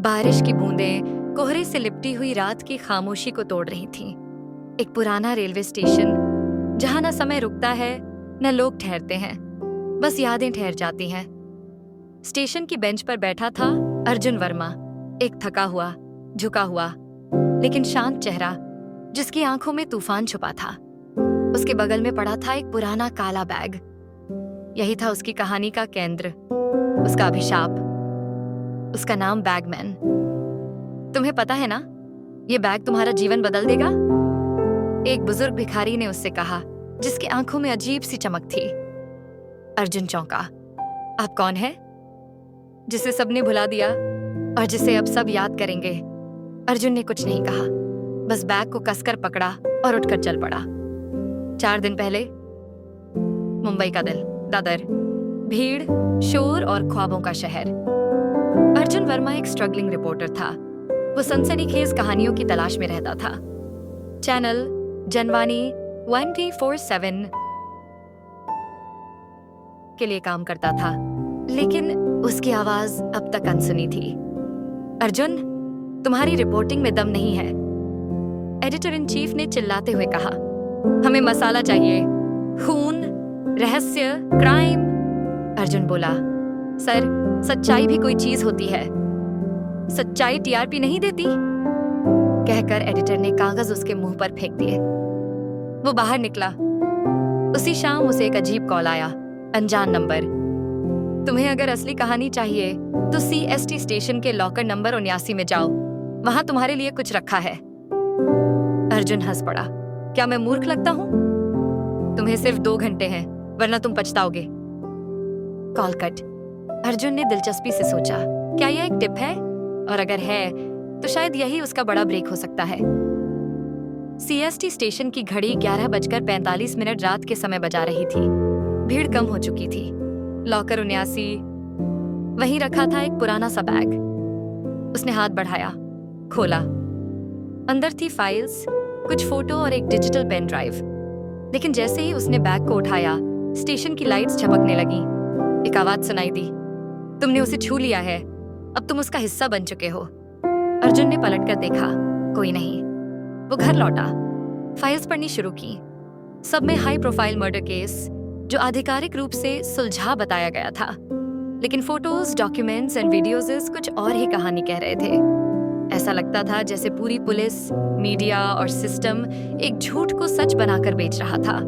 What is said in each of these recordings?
बारिश की बूंदें कोहरे से लिपटी हुई रात की खामोशी को तोड़ रही थीं। एक पुराना रेलवे स्टेशन जहां न समय रुकता है न लोग ठहरते हैं, बस यादें ठहर जाती हैं। स्टेशन की बेंच पर बैठा था अर्जुन वर्मा, एक थका हुआ, झुका हुआ लेकिन शांत चेहरा जिसकी आंखों में तूफान छुपा था। उसके बगल में पड़ा था एक पुराना काला बैग। यही था उसकी कहानी का केंद्र, उसका अभिशाप, उसका नाम बैगमैन। तुम्हें पता है ना, ये बैग तुम्हारा जीवन बदल देगा, एक बुजुर्ग भिखारी ने उससे कहा, जिसकी आंखों में अजीब सी चमक थी। अर्जुन चौंका। आप कौन है? जिसे सबने भुला दिया और जिसे अब सब याद करेंगे। अर्जुन ने कुछ नहीं कहा, बस बैग को कसकर पकड़ा और उठकर चल पड़ा। 4 दिन पहले मुंबई का दिल, दादर, भीड़, शोर और ख्वाबों का शहर। अर्जुन वर्मा एक स्ट्रगलिंग रिपोर्टर था। वो सनसनीखेज कहानियों की तलाश में रहता था। चैनल जनवाणी 24/7 के लिए काम करता था, लेकिन उसकी आवाज अब तक अनसुनी थी। अर्जुन, तुम्हारी रिपोर्टिंग में दम नहीं है, एडिटर इन चीफ ने चिल्लाते हुए कहा। हमें मसाला चाहिए, खून, रहस्य, क्राइम। अर्जुन बोला, सर, सच्चाई भी कोई चीज होती है, सच्चाई टीआरपी नहीं देती। कहकर एडिटर ने कागज उसके मुंह पर फेंक दिए। वो बाहर निकला। उसी शाम उसे एक अजीब कॉल आया, अनजान नंबर। तुम्हें अगर असली कहानी चाहिए तो सीएसटी स्टेशन के लॉकर नंबर 79 में जाओ, वहां तुम्हारे लिए कुछ रखा है। अर्जुन हंस पड़ा। क्या मैं मूर्ख लगता हूं? तुम्हें सिर्फ 2 घंटे हैं, वरना तुम पछताओगे। Call cut. अर्जुन ने दिलचस्पी से सोचा, क्या यह एक टिप है? और अगर है तो शायद यही उसका बड़ा ब्रेक हो सकता है। सीएसटी स्टेशन की घड़ी 11:45 रात के समय बजा रही थी। भीड़ कम हो चुकी थी। लॉकर 79 वहीं रखा था, एक पुराना सा बैग। उसने हाथ बढ़ाया, खोला। अंदर थी फाइल्स, कुछ फोटो और एक डिजिटल पेन ड्राइव। लेकिन जैसे ही उसने बैग को उठाया, स्टेशन की लाइट्स झपकने लगी। एक आवाज सुनाई दी, तुमने उसे छू लिया है, अब तुम उसका हिस्सा बन चुके हो। अर्जुन ने पलटकर देखा, कोई नहीं। वो घर लौटा, फाइल्स पढ़नी शुरू की। सब में हाई प्रोफाइल मर्डर केस, जो आधिकारिक रूप से सुलझा बताया गया था, लेकिन फोटोज, डॉक्यूमेंट्स एंड वीडियोज कुछ और ही कहानी कह रहे थे। ऐसा लगता था जैसे पूरी पुलिस, मीडिया और सिस्टम एक झूठ को सच बनाकर बेच रहा था।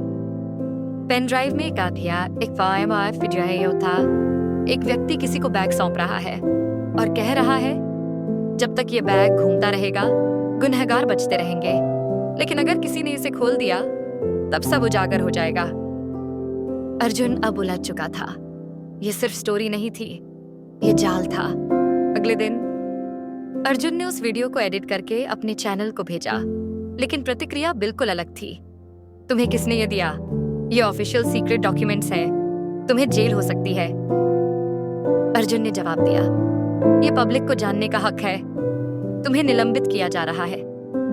पेन ड्राइव में एक आधिया, एक था। एक व्यक्ति किसी को बैग सौंप रहा है और कह रहा है, जब तक ये बैग घूमता रहेगा गुनहगार बचते रहेंगे, लेकिन अगर किसी ने इसे खोल दिया तब सब उजागर हो जाएगा। अर्जुन अब उलझ चुका था। ये सिर्फ स्टोरी नहीं थी, ये जाल था। अगले दिन अर्जुन ने उस वीडियो को एडिट करके अपने चैनल को भेजा, लेकिन प्रतिक्रिया बिल्कुल अलग थी। तुम्हें किसने ये दिया? ये ऑफिशियल सीक्रेट डॉक्यूमेंट्स हैं, तुम्हें जेल हो सकती है। अर्जुन ने जवाब दिया, ये पब्लिक को जानने का हक है। तुम्हें निलंबित किया जा रहा है।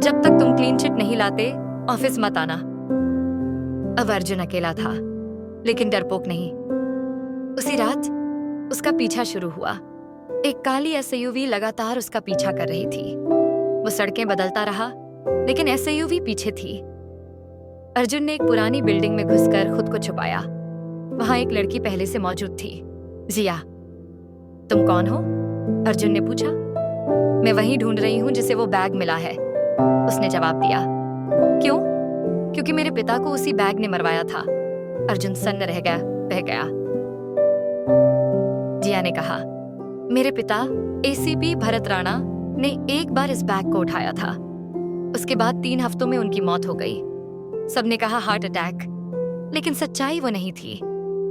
जब तक तुम क्लीन चिट नहीं लाते, ऑफिस मत आना। अब अर्जुन अकेला था, लेकिन डरपोक नहीं। उसी रात उसका पीछा शुरू हुआ। एक काली एसयूवी लगातार उसका पीछा कर रही थी। वो सड़कें बदलता रहा, लेकिन एसयूवी पीछे थी। अर्जुन ने एक पुरानी बिल्डिंग में घुसकर खुद को छुपाया। वहां एक लड़की पहले से मौजूद थी, जिया। तुम कौन हो? अर्जुन ने पूछा। मैं वही ढूंढ रही हूं जिसे वो बैग मिला है, उसने जवाब दिया। क्यों? क्योंकि मेरे पिता को उसी बैग ने मरवाया था। अर्जुन सन्न रह गया, बह गया। जिया ने कहा, मेरे पिता एसीपी भरत राणा ने एक बार इस बैग को उठाया था। उसके बाद 3 हफ्तों में उनकी मौत हो गई। सबने कहा हार्ट अटैक, लेकिन सच्चाई वो नहीं थी।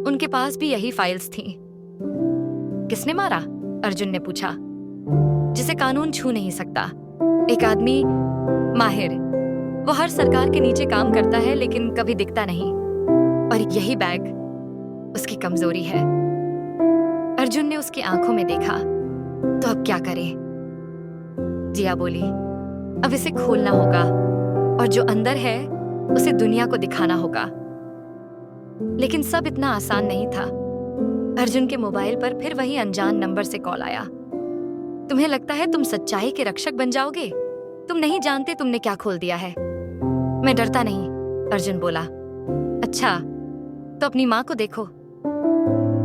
उनके पास भी यही फाइल्स थीं। किसने मारा? अर्जुन ने पूछा। जिसे कानून छू नहीं सकता, एक आदमी, माहिर। वो हर सरकार के नीचे काम करता है, लेकिन कभी दिखता नहीं। और यही बैग उसकी कमजोरी है। अर्जुन ने उसकी आंखों में देखा। तो अब क्या करे? जिया बोली, अब इसे खोलना होगा और जो अंदर है उसे दुनिया को दिखाना होगा। लेकिन सब इतना आसान नहीं था। अर्जुन के मोबाइल पर फिर वही अनजान नंबर से कॉल आया। तुम्हें लगता है तुम सच्चाई के रक्षक बन जाओगे? तुम नहीं जानते तुमने क्या खोल दिया है। मैं डरता नहीं, अर्जुन बोला। अच्छा, तो अपनी माँ को देखो।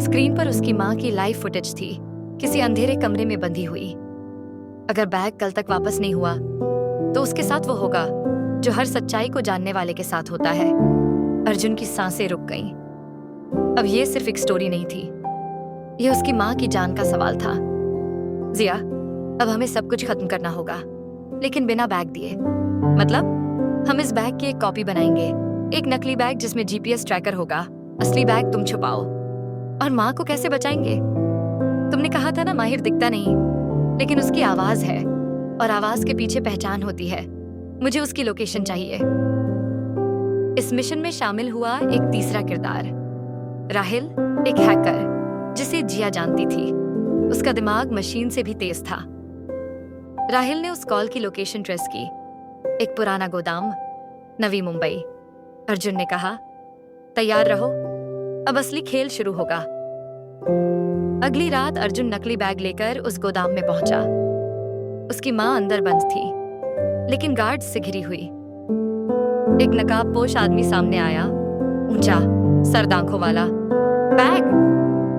स्क्रीन पर उसकी माँ की लाइव फुटेज थी, किसी अंधेरे कमरे में बंधी हुई। अगर बैग कल तक वापस नहीं हुआ तो उसके साथ वो होगा जो हर सच्चाई को जानने वाले के साथ होता है। अर्जुन की सांसें रुक गईं। अब ये सिर्फ एक स्टोरी नहीं थी, ये उसकी माँ की जान का सवाल था। जिया, अब हमें सब कुछ खत्म करना होगा, लेकिन बिना बैग दिए। मतलब हम इस बैग की एक कॉपी बनाएंगे, एक नकली बैग जिसमें जीपीएस ट्रैकर होगा। असली बैग तुम छुपाओ। और माँ को कैसे बचाएंगे? तुमने कहा था ना माहिर दिखता नहीं, लेकिन उसकी आवाज है, और आवाज के पीछे पहचान होती है। मुझे उसकी लोकेशन चाहिए। इस मिशन में शामिल हुआ एक तीसरा किरदार, राहिल, एक हैकर जिसे जिया जानती थी। उसका दिमाग मशीन से भी तेज था। राहिल ने उस कॉल की लोकेशन ट्रेस की, एक पुराना गोदाम, नवी मुंबई। अर्जुन ने कहा, तैयार रहो, अब असली खेल शुरू होगा। अगली रात अर्जुन नकली बैग लेकर उस गोदाम में पहुंचा। उसकी माँ अंदर बंद थी, लेकिन गार्ड से घिरी हुई। एक नकाबपोश आदमी सामने आया, ऊंचा, सर्द आंखों वाला। बैग?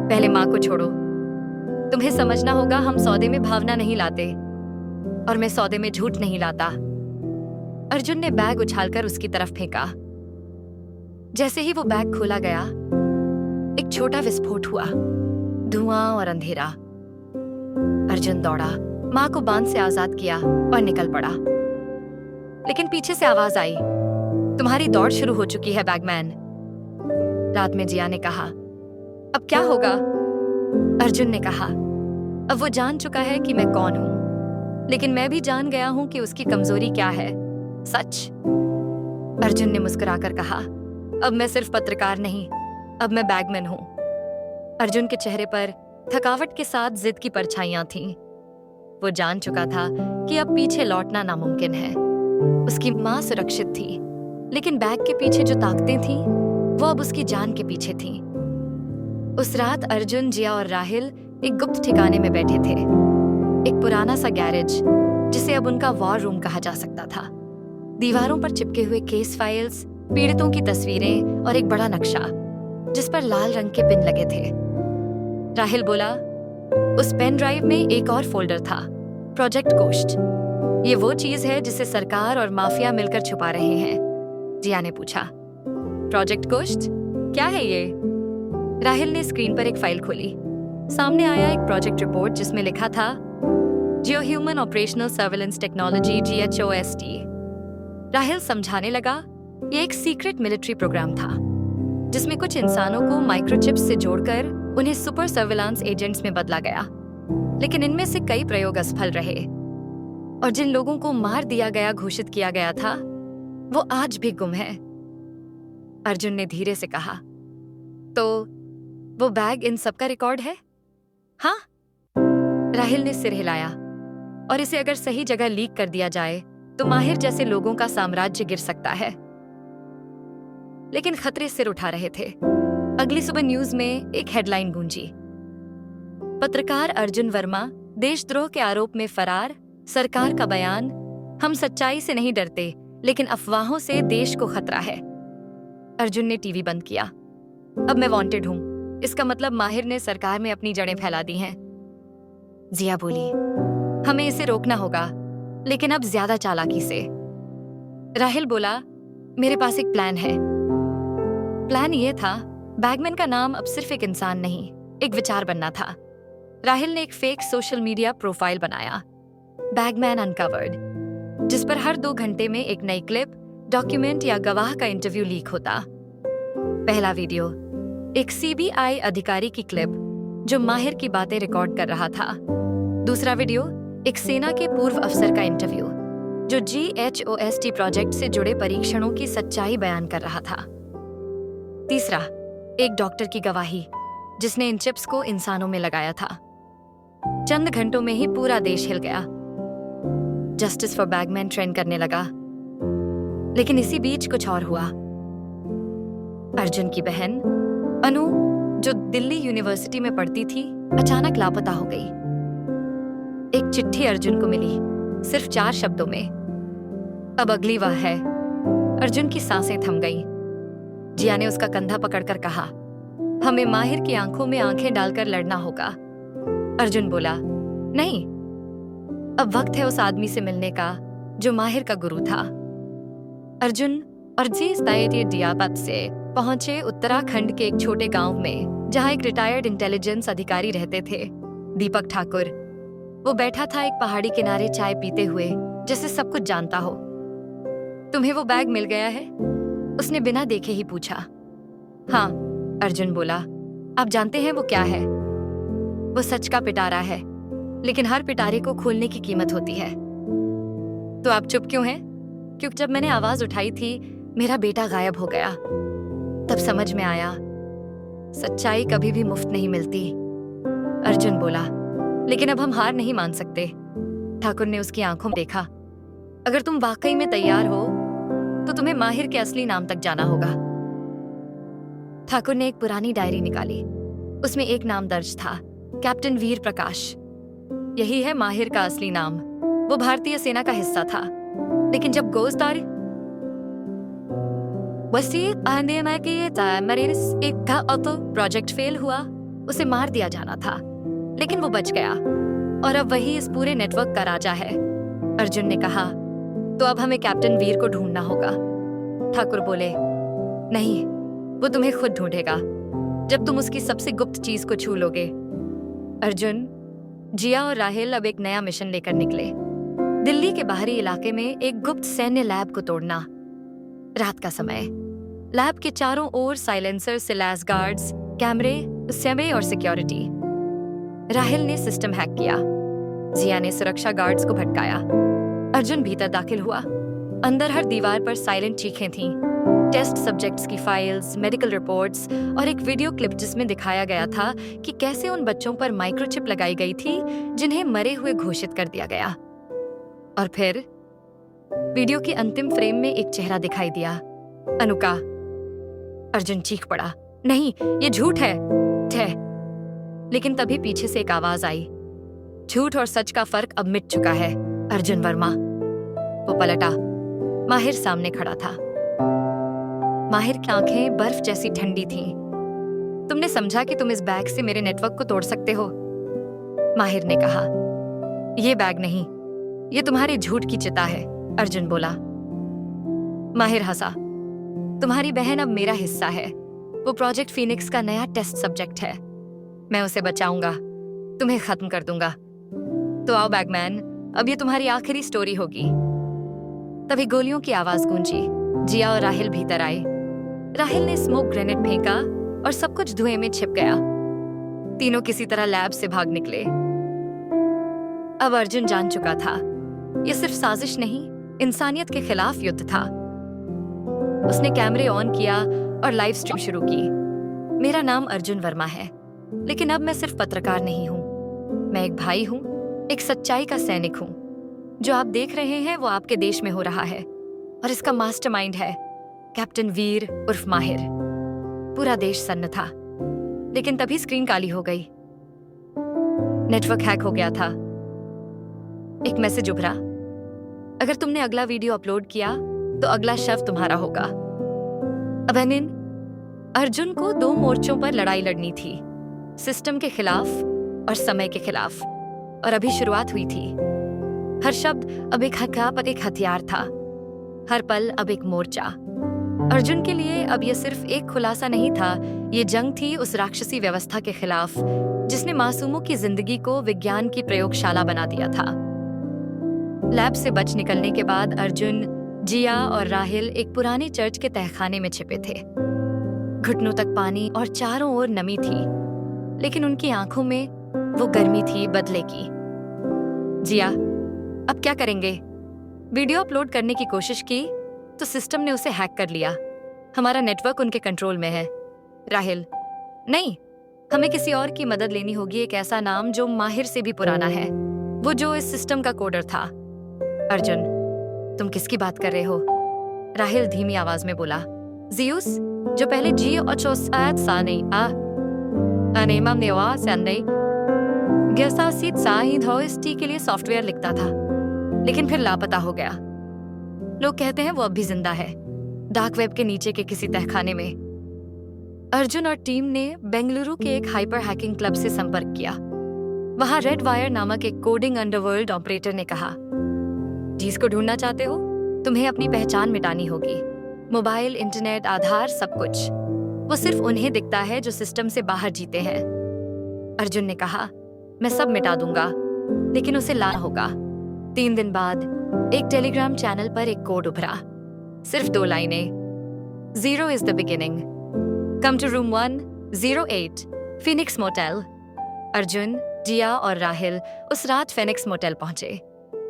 पहले माँ को छोड़ो। तुम्हें समझना होगा, हम सौदे में भावना नहीं लाते, और मैं सौदे में झूठ नहीं लाता। अर्जुन ने बैग उछालकर उसकी तरफ फेंका। जैसे ही वो बैग खोला गया, एक छोटा विस्फोट हुआ, धुआं और अंधेरा। अर्जुन दौड़ा, माँ को बांध से आजाद किया और निकल पड़ा। लेकिन पीछे से आवाज आई, तुम्हारी दौड़ शुरू हो चुकी है बैगमैन। रात में जिया ने कहा, अब क्या होगा? अर्जुन ने कहा, अब वो जान चुका है कि मैं कौन हूं, लेकिन मैं भी जान गया हूं कि उसकी कमजोरी क्या है, सच। अर्जुन ने मुस्कुराकर कहा, अब मैं सिर्फ पत्रकार नहीं, अब मैं बैगमैन हूं। अर्जुन के चेहरे पर थकावट के साथ जिद की परछाइयां थीं। वो जान चुका था कि अब पीछे लौटना नामुमकिन है। उसकी माँ सुरक्षित थी, लेकिन बैग के पीछे जो ताकतें थीं, वो अब उसकी जान के पीछे थीं। उस रात अर्जुन, जिया और राहिल एक गुप्त ठिकाने में बैठे थे, एक पुराना सा गैरेज जिसे अब उनका वॉर रूम कहा जा सकता था। दीवारों पर चिपके हुए केस फाइल्स, पीड़ितों की तस्वीरें और एक बड़ा नक्शा जिस पर लाल रंग के पिन लगे थे। राहिल बोला, उस पेन ड्राइव में एक और फोल्डर था, प्रोजेक्ट गोश्त। ये वो चीज है जिसे सरकार और माफिया मिलकर छुपा रहे हैं। जिया ने पूछा, प्रोजेक्ट गोश्त क्या है ये? राहिल ने स्क्रीन पर एक फाइल खोली। सामने आया एक प्रोजेक्ट रिपोर्ट जिसमें लिखा था, geo human operational surveillance technology, GHOST। Rahil समझाने लगा, ये एक सीक्रेट मिलिट्री प्रोग्राम था जिसमें कुछ इंसानों को माइक्रोचिप्स से जोड़कर उन्हें सुपर सर्विलांस एजेंट्स में बदला गया। लेकिन इनमें से कई प्रयोग असफल रहे, और जिन लोगों को मार दिया गया घोषित किया गया था, वो आज भी गुम है। अर्जुन ने धीरे से कहा, तो वो बैग इन सब का रिकॉर्ड है? हाँ। राहिल ने सिर हिलाया, और इसे अगर सही जगह लीक कर दिया जाए तो माहिर जैसे लोगों का साम्राज्य गिर सकता है। लेकिन खतरे सिर उठा रहे थे। अगली सुबह न्यूज में एक हेडलाइन गूंजी, पत्रकार अर्जुन वर्मा देशद्रोह के आरोप में फरार, सरकार का बयान, हम सच्चाई से नहीं डरते लेकिन अफवाहों से देश को खतरा है। अर्जुन ने टीवी बंद किया। अब मैं वांटेड हूं, इसका मतलब माहिर ने सरकार में अपनी जड़ें फैला दी हैं। जिया बोली, हमें इसे रोकना होगा, लेकिन अब ज्यादा चालाकी से। राहिल बोला, मेरे पास एक प्लान है। प्लान ये था, बैगमैन का नाम अब सिर्फ एक इंसान नहीं, एक विचार बनना था। राहिल ने एक फेक सोशल मीडिया प्रोफाइल बनाया, बैगमैन अनकवर्ड, जिस पर हर 2 घंटे में एक नई क्लिप, डॉक्यूमेंट या गवाह का इंटरव्यू लीक होता। पहला वीडियो, एक CBI अधिकारी की क्लिप जो माहिर की बातें रिकॉर्ड कर रहा था। दूसरा वीडियो, एक सेना के पूर्व अफसर का इंटरव्यू जो GHOST प्रोजेक्ट से जुड़े परीक्षणों की सच्चाई बयान कर रहा था। तीसरा, एक डॉक्टर की गवाही जिसने इन चिप्स को इंसानों में लगाया था। चंद घंटों में ही पूरा देश हिल गया। जस्टिस फॉर बैगमैन ट्रेंड करने लगा। लेकिन इसी बीच कुछ और हुआ। अर्जुन की बहन अनु, जो दिल्ली यूनिवर्सिटी में पढ़ती थी, अचानक लापता हो गई। एक चिट्ठी अर्जुन को मिली, सिर्फ 4 शब्दों में। अब अगली वह है। अर्जुन की सांसें थम गईं। जिया ने उसका कंधा पकड़कर कहा, हमें माहिर की आंखों में आंखें डालकर लड़ना होगा। अर्जुन बोला, नहीं, अब वक्त है उस आदमी से मिलने का जो माहिर का गुरु था। अर्जुन और जी डियापत से पहुंचे उत्तराखंड के एक छोटे गांव में, जहां एक रिटायर्ड इंटेलिजेंस अधिकारी रहते थे, दीपक ठाकुर। वो बैठा था एक पहाड़ी किनारे चाय पीते हुए, जैसे सब कुछ जानता हो। तुम्हें वो बैग मिल गया है? उसने बिना देखे ही पूछा। हाँ, अर्जुन बोला। आप जानते हैं वो क्या है? वो सच का पिटारा है, लेकिन हर पिटारे को खोलने की कीमत होती है। तो आप चुप क्यों हैं? क्योंकि जब मैंने आवाज उठाई थी, मेरा बेटा गायब हो गया। तब समझ में आया, सच्चाई कभी भी मुफ्त नहीं मिलती। अर्जुन बोला, लेकिन अब हम हार नहीं मान सकते। ठाकुर ने उसकी आंखों में देखा। अगर तुम वाकई में तैयार हो, तो तुम्हें माहिर के असली नाम तक जाना होगा। ठाकुर ने एक पुरानी डायरी निकाली। उसमें एक नाम दर्ज था, कैप्टन वीर प्रकाश। यही है माहिर का असली नाम। वो भारतीय सेना का हिस्सा था, लेकिन जब गोस्तार प्रोजेक्ट फेल हुआ, उसे मार दिया जाना था, लेकिन वो बच गया और अब वही इस पूरे नेटवर्क का राजा है। अर्जुन ने कहा, तो अब हमें कैप्टन वीर को ढूंढना होगा। ठाकुर बोले, नहीं, वो तुम्हें खुद ढूंढेगा जब तुम उसकी सबसे गुप्त चीज को छू लोगे। अर्जुन, जिया और राहिल अब एक नया मिशन लेकर निकले। दिल्ली के बाहरी इलाके में एक गुप्त सैन्य लैब को तोड़ना। रात का समय। लैब के चारों ओर साइलेंसर से लैस गार्ड्स, कैमरे और सिक्योरिटी। राहिल ने सिस्टम हैक किया। जिया ने सुरक्षा गार्ड्स को भटकाया। अर्जुन भीतर दाखिल हुआ। अंदर हर दीवार पर साइलेंट चीखें थीं। टेस्ट सब्जेक्ट्स की फाइल्स, मेडिकल रिपोर्ट्स और एक वीडियो क्लिप जिसमें दिखाया गया था कि कैसे उन बच्चों पर माइक्रोचिप लगाई गई थी जिन्हें मरे हुए घोषित कर दिया गया। और फिर वीडियो के अंतिम फ्रेम में एक चेहरा दिखाई दिया, अनुका। अर्जुन चीख पड़ा, नहीं, ये झूठ है। लेकिन तभी पीछे से एक आवाज आई, झूठ और सच का फर्क अब मिट चुका है, अर्जुन वर्मा। वो पलटा। माहिर सामने खड़ा था। माहिर की आंखें बर्फ जैसी ठंडी थीं। तुमने समझा कि तुम इस बैग से मेरे नेटवर्क को तोड़ सकते हो? माहिर ने कहा। ये बैग नहीं, ये तुम्हारे झूठ की चिता है, अर्जुन बोला। माहिर हंसा। तुम्हारी बहन अब मेरा हिस्सा है। वो प्रोजेक्ट फीनिक्स का नया टेस्ट सब्जेक्ट है। मैं उसे बचाऊंगा, तुम्हें खत्म कर दूंगा। तो आओ बैगमैन, अब ये तुम्हारी आखिरी स्टोरी होगी। तभी गोलियों की आवाज गूंजी। जिया और राहिल भीतर आए। राहिल ने स्मोक ग्रेनेड फेंका और सब कुछ धुएं में छिप गया। तीनों किसी तरह लैब से भाग निकले। अब अर्जुन जान चुका था, यह सिर्फ साजिश नहीं, इंसानियत के खिलाफ युद्ध था। उसने कैमरे ऑन किया और लाइव स्ट्रीम शुरू की। मेरा नाम अर्जुन वर्मा है, लेकिन अब मैं सिर्फ पत्रकार नहीं हूं। मैं एक भाई हूं, एक सच्चाई का सैनिक हूं। जो आप देख रहे हैं वो आपके देश में हो रहा है, और इसका मास्टरमाइंड है कैप्टन वीर उर्फ माहिर। पूरा देश सन्न था, लेकिन तभी स्क्रीन काली हो गई। नेटवर्क हैक हो गया था। एक मैसेज उभरा, अगर तुमने अगला वीडियो अपलोड किया तो अगला शव तुम्हारा होगा। अबेनिन, अर्जुन को 2 मोर्चों पर लड़ाई लड़नी थी, सिस्टम के खिलाफ और समय के खिलाफ, और अभी शुरुआत हुई थी। हर शब्द अब एक हथियार था, हर पल अब एक मोर्चा। अर्जुन के लिए अब यह सिर्फ एक खुलासा नहीं था, ये जंग थी उस राक्षसी व्यवस्था के खिलाफ जिसने मासूमों की जिंदगी को विज्ञान की प्रयोगशाला बना दिया था। लैब से बच निकलने के बाद अर्जुन, जिया और राहिल एक पुराने चर्च के तहखाने में छिपे थे। घुटनों तक पानी और चारों ओर नमी थी, लेकिन उनकी आंखों में वो गर्मी थी बदले की। जिया, अब क्या करेंगे? वीडियो अपलोड करने की कोशिश की तो सिस्टम ने उसे हैक कर लिया। हमारा नेटवर्क उनके कंट्रोल में है। राहिल, नहीं, हमें किसी और की मदद लेनी होगी, एक ऐसा नाम जो माहिर से भी पुराना है, वो जो इस सिस्टम का कोडर था। अर्जुन, तुम किसकी बात कर रहे हो? राहिल धीमी आवाज में बोला, जियूस, जो पहले जी ग्यासासित साहिद हॉइस्टी के लिए सॉफ्टवेयर लिखता था, लेकिन फिर लापता हो गया। लोग कहते हैं वो अब भी जिंदा है, डार्क वेब के नीचे के किसी तहखाने में। अर्जुन और टीम ने बेंगलुरु के एक हाइपर हैकिंग क्लब से संपर्क किया। वहां रेड वायर नामक एक कोडिंग अंडरवर्ल्ड ऑपरेटर ने कहा, जिसको ढूंढना चाहते हो, तुम्हें अपनी पहचान मिटानी होगी। मोबाइल, इंटरनेट, आधार, सब कुछ। वो सिर्फ उन्हें दिखता है जो सिस्टम से बाहर जीते हैं। अर्जुन ने कहा, मैं सब मिटा दूंगा, लेकिन उसे लाना होगा। 3 दिन बाद एक टेलीग्राम चैनल पर एक कोड उभरा, सिर्फ 2 लाइनें। 0 is the beginning. Come to room 108, Phoenix Motel. Arjun, जिया और राहिल उस रात फेनिक्स मोटेल पहुंचे।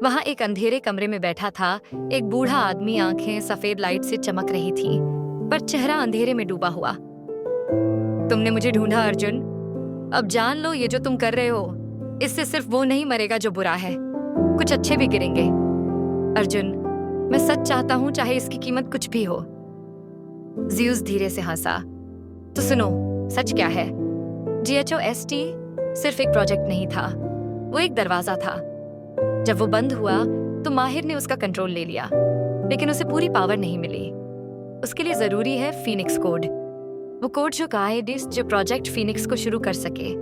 वहां एक अंधेरे कमरे में बैठा था एक बूढ़ा आदमी। आंखें सफेद लाइट से चमक रही थी, पर चेहरा अंधेरे में डूबा हुआ। तुमने मुझे ढूंढा अर्जुन। अब जान लो, ये जो तुम कर रहे हो, इससे सिर्फ वो नहीं मरेगा जो बुरा है, कुछ अच्छे भी गिरेंगे। अर्जुन, मैं सच चाहता हूं, चाहे इसकी कीमत कुछ भी हो। ज़्यूस धीरे से हंसा। तो सुनो, सच क्या है? GHOST सिर्फ एक प्रोजेक्ट नहीं था, वो एक दरवाजा था। जब वो बंद हुआ तो माहिर ने उसका कंट्रोल ले लिया, लेकिन उसे पूरी पावर नहीं मिली। उसके लिए जरूरी है फीनिक्स कोड, वो कोड जो गाइड्स जो प्रोजेक्ट फीनिक्स को शुरू कर सके।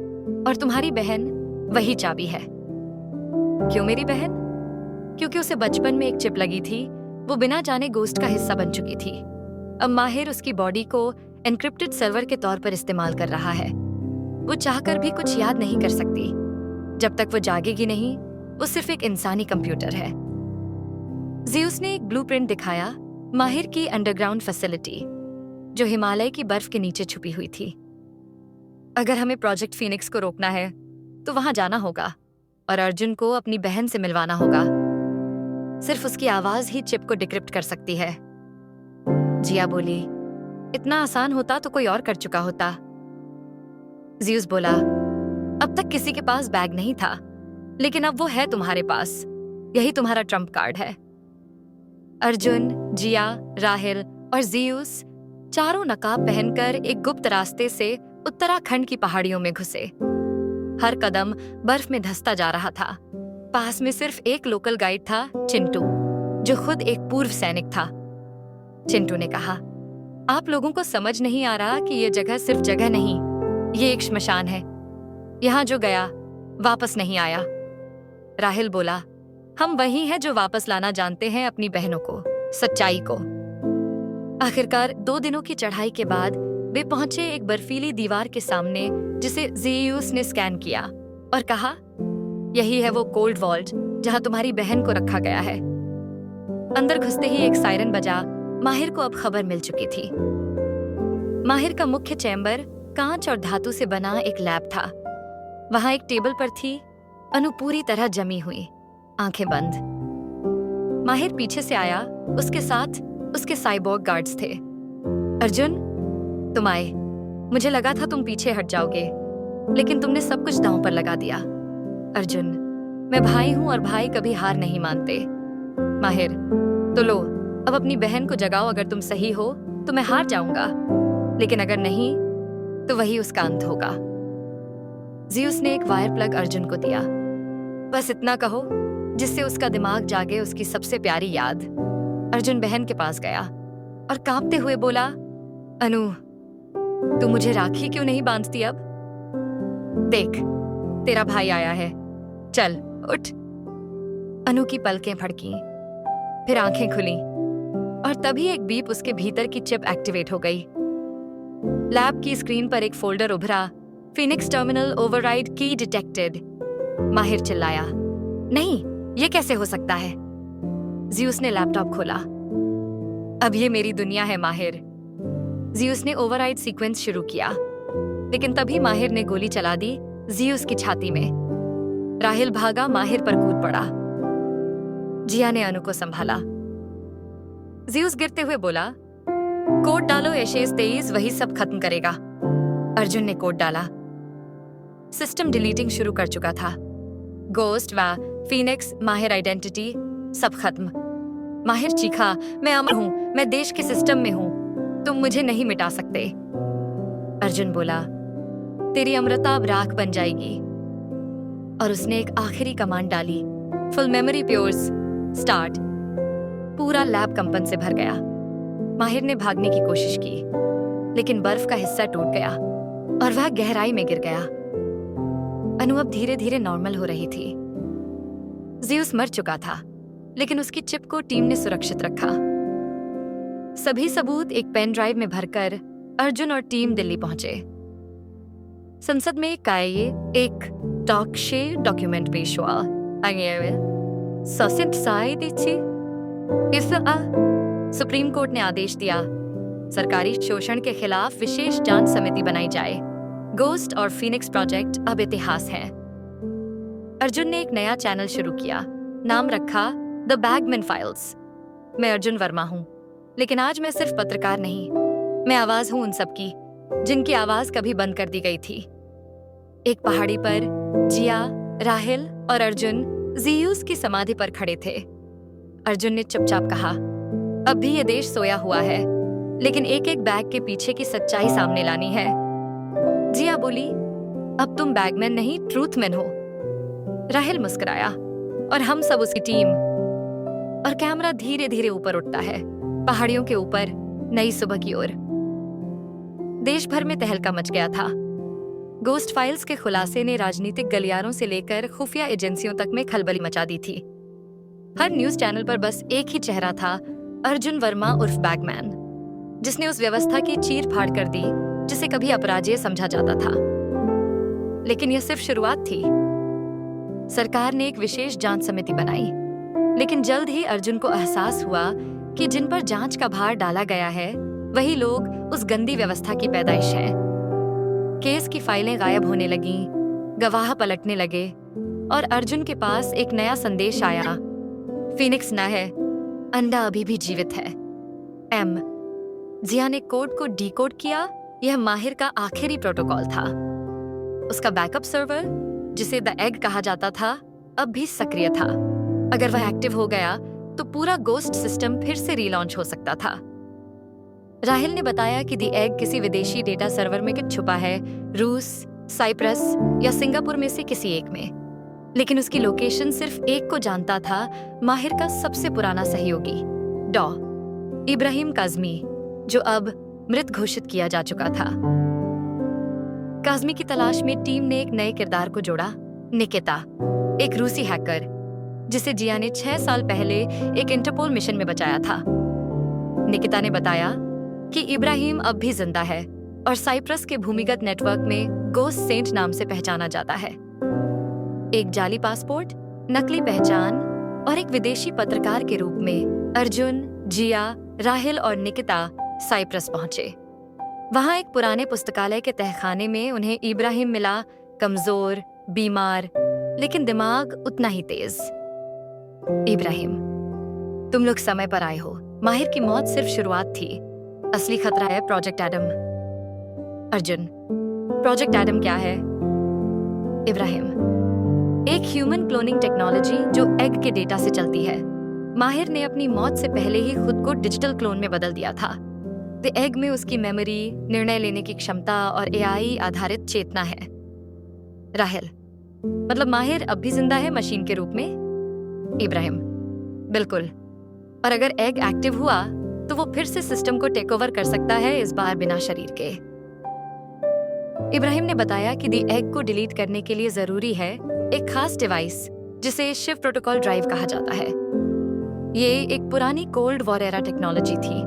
और तुम्हारी बहन वही चाबी है। क्यों मेरी बहन? क्योंकि उसे बचपन में एक चिप लगी थी, वो बिना जाने गोस्ट का हिस्सा बन चुकी थी। अब माहिर उसकी बॉडी को एन्क्रिप्टेड सर्वर के तौर पर इस्तेमाल कर रहा है। वो चाहकर भी कुछ याद नहीं कर सकती। जब तक वो जागेगी नहीं, वो सिर्फ एक इंसानी कंप्यूटर है। ज़्यूस ने एक ब्लूप्रिंट दिखाया, माहिर की अंडरग्राउंड फैसिलिटी, जो हिमालय की बर्फ के नीचे छुपी हुई थी। अगर हमें प्रोजेक्ट फीनिक्स को रोकना है तो वहां जाना होगा और अर्जुन को अपनी बहन से मिलवाना होगा। सिर्फ उसकी आवाज ही चिप को डिक्रिप्ट कर सकती है। जिया बोली, इतना आसान होता तो कोई और कर चुका होता। ज़्यूस बोला, अब तक किसी के पास बैग नहीं था, लेकिन अब वो है तुम्हारे पास। यही तुम्हारा ट्रम्प कार्ड है। अर्जुन, जिया, राहिल और ज़्यूस चारों नकाब पहनकर एक गुप्त रास्ते से उत्तराखंड की पहाड़ियों में घुसे। हर कदम बर्फ में धंसता जा रहा था। पास में सिर्फ एक लोकल गाइड था, चिंटू, जो खुद एक पूर्व सैनिक था। चिंटू ने कहा, आप लोगों को समझ नहीं आ रहा कि ये जगह सिर्फ जगह नहीं, ये एक श्मशान है। यहाँ जो गया वापस नहीं आया। राहिल बोला, हम वही हैं जो वापस लाना जानते हैं अपनी बहनों को, सच्चाई को। आखिरकार 2 दिनों की चढ़ाई के बाद वे पहुंचे एक बर्फीली दीवार के सामने, जिसे ज़्यूस ने स्कैन किया और कहा, यही है वो कोल्ड वॉल्ट जहां तुम्हारी बहन को रखा गया है। अंदर घुसते ही एक सायरन बजा। माहिर को अब खबर मिल चुकी थी। माहिर का मुख्य चैम्बर कांच और धातु से बना एक लैब था। वहां एक टेबल पर थी अनु पूरी तरह जमी हुई, आंखें बंद। माहिर पीछे से आया, उसके साथ उसके साइबोर्ग गार्ड्स थे। अर्जुन, तुम आए। मुझे लगा था तुम पीछे हट जाओगे, लेकिन तुमने सब कुछ दांव पर लगा दिया। अर्जुन, मैं भाई हूं और भाई कभी हार नहीं मानते। माहिर, तो लो, अब अपनी बहन को जगाओ। अगर तुम सही हो तो मैं हार जाऊंगा, लेकिन अगर नहीं तो वही उसका अंत होगा। ज़्यूस ने एक वायर प्लग अर्जुन को दिया। बस इतना कहो जिससे उसका दिमाग जागे उसकी सबसे प्यारी याद। अर्जुन बहन के पास गया और कांपते हुए बोला, अनु, तू मुझे राखी क्यों नहीं बांधती अब? देख, तेरा भाई आया है, चल उठ। अनु की पलकें फड़की, फिर आंखें खुली और तभी एक बीप उसके भीतर की चिप एक्टिवेट हो गई। लैब की स्क्रीन पर एक फोल्डर उभरा, फीनिक्स टर्मिनल ओवरराइड की डिटेक्टेड। माहिर चिल्लाया, नहीं, ये कैसे हो सकता है? ज़्यूस ने लैपटॉप खोला। अब ये मेरी दुनिया है माहिर। ज़्यूस ने ओवरराइड सीक्वेंस शुरू किया, लेकिन तभी माहिर ने गोली चला दी ज़्यूस की छाती में। राहिल भागा, माहिर पर कूद पड़ा। जिया ने अनु को संभाला। ज़्यूस गिरते हुए बोला, कोड डालो एशेस 23, वही सब खत्म करेगा। अर्जुन ने कोड डाला। सिस्टम डिलीटिंग शुरू कर चुका था। गोस्ट व फीनिक्स, माहिर आइडेंटिटी, सब खत्म। माहिर चीखा, मैं अमर हूं, मैं देश के सिस्टम में हूं, तुम मुझे नहीं मिटा सकते। अर्जुन बोला, तेरी अमृता अब राख बन जाएगी। और उसने एक आखिरी कमांड डाली, फुल मेमोरी प्योर्स स्टार्ट। पूरा लैब कंपन से भर गया। माहिर ने भागने की कोशिश की, लेकिन बर्फ का हिस्सा टूट गया और वह गहराई में गिर गया। अनु अब धीरे धीरे नॉर्मल हो रही थी। ज़ीउस मर चुका था, लेकिन उसकी चिप को टीम ने सुरक्षित रखा। सभी सबूत एक पेन ड्राइव में भरकर अर्जुन और टीम दिल्ली पहुंचे। संसद में एक टॉक शे डॉक्यूमेंट पेश हुआ। सुप्रीम कोर्ट ने आदेश दिया, सरकारी शोषण के खिलाफ विशेष जांच समिति बनाई जाए। गोस्ट और फीनिक्स प्रोजेक्ट अब इतिहास है। अर्जुन ने एक नया चैनल शुरू किया, नाम रखा द बैगमैन फाइल्स। मैं अर्जुन वर्मा हूं, लेकिन आज मैं सिर्फ पत्रकार नहीं, मैं आवाज हूं उन सबकी जिनकी आवाज कभी बंद कर दी गई थी। एक पहाड़ी पर जिया, राहिल और अर्जुन ज़ीउस की समाधि पर खड़े थे। अर्जुन ने चुपचाप कहा, अब भी ये देश सोया हुआ है, लेकिन एक एक बैग के पीछे की सच्चाई सामने लानी है। जिया बोली, अब तुम बैगमैन नहीं, ट्रूथमैन हो। राहिल मुस्कुराया, और हम सब उसकी टीम। और कैमरा धीरे धीरे ऊपर उठता है, पहाड़ियों के ऊपर, नई सुबह की ओर। देश भर में तहलका मच गया था। गोस्ट फाइल्स के खुलासे ने राजनीतिक गलियारों से लेकर खुफिया एजेंसियों तक में खलबली मचा दी थी। हर न्यूज चैनल पर बस एक ही चेहरा था, अर्जुन वर्मा उर्फ बैगमैन, जिसने उस व्यवस्था की चीर फाड़ कर दी जिसे कभी अपराजेय समझा जाता था। लेकिन यह सिर्फ शुरुआत थी। सरकार ने एक विशेष जांच समिति बनाई, लेकिन जल्द ही अर्जुन को एहसास हुआ कि जिन पर जांच का भार डाला गया है वही लोग उस गंदी व्यवस्था की पैदाइश हैं। केस की फाइलें गायब होने लगीं, गवाह पलटने लगे, और अर्जुन के पास एक नया संदेश आया, फीनिक्स न है, अंडा अभी भी जीवित है। एम। जिया ने कोड को डीकोड किया। यह माहिर का आखिरी प्रोटोकॉल था। उसका बैकअप सर्वर, जिसे द एग कहा जाता था, अब भी सक्रिय था। अगर वह एक्टिव हो गया तो पूरा गोस्ट सिस्टम फिर से रीलॉन्च हो सकता था। राहिल ने बताया कि द एग किसी विदेशी डेटा सर्वर में छुपा है, रूस, साइप्रस या सिंगापुर में से किसी एक में। लेकिन उसकी लोकेशन सिर्फ एक को जानता था, माहिर का सबसे पुराना सहयोगी डॉ इब्राहिम काज़मी, जो अब मृत घोषित किया जा चुका था। काज़मी की तलाश में टीम ने एक नए किरदार को जोड़ा, निकिता, एक रूसी हैकर जिसे जिया ने 6 साल पहले एक इंटरपोल मिशन में बचाया था। निकिता ने बताया कि इब्राहिम अब भी जिंदा है और साइप्रस के भूमिगत नेटवर्क में गोस्ट सेंट नाम से पहचाना जाता है। एक जाली पासपोर्ट, नकली पहचान और एक विदेशी पत्रकार के रूप में अर्जुन, जिया, राहिल और निकिता साइप्रस पहुंचे। वहां एक पुराने पुस्तकालय के तहखाने में उन्हें इब्राहिम मिला, कमजोर, बीमार, लेकिन दिमाग उतना ही तेज। इब्राहिम, तुम लोग समय पर आए हो। माहिर की मौत सिर्फ शुरुआत थी, असली खतरा है project Adam. Arjun, project Adam क्या है? इब्राहिम, एक ह्यूमन क्लोनिंग टेक्नोलॉजी जो एग के डेटा से चलती है। माहिर ने अपनी मौत से पहले ही खुद को डिजिटल क्लोन में बदल दिया था। द एग में उसकी मेमोरी, निर्णय लेने की क्षमता और एआई आधारित चेतना है। राहिल, मतलब माहिर अब भी जिंदा है मशीन के रूप में? इब्राहिम, बिल्कुल, और अगर एग एक्टिव हुआ तो वो फिर से सिस्टम को टेक ओवर कर सकता है, इस बार बिना शरीर के। इब्राहिम ने बताया कि दी एग को डिलीट करने के लिए जरूरी है एक खास डिवाइस जिसे शिव प्रोटोकॉल ड्राइव कहा जाता है। ये एक पुरानी कोल्ड वॉर एरा टेक्नोलॉजी थी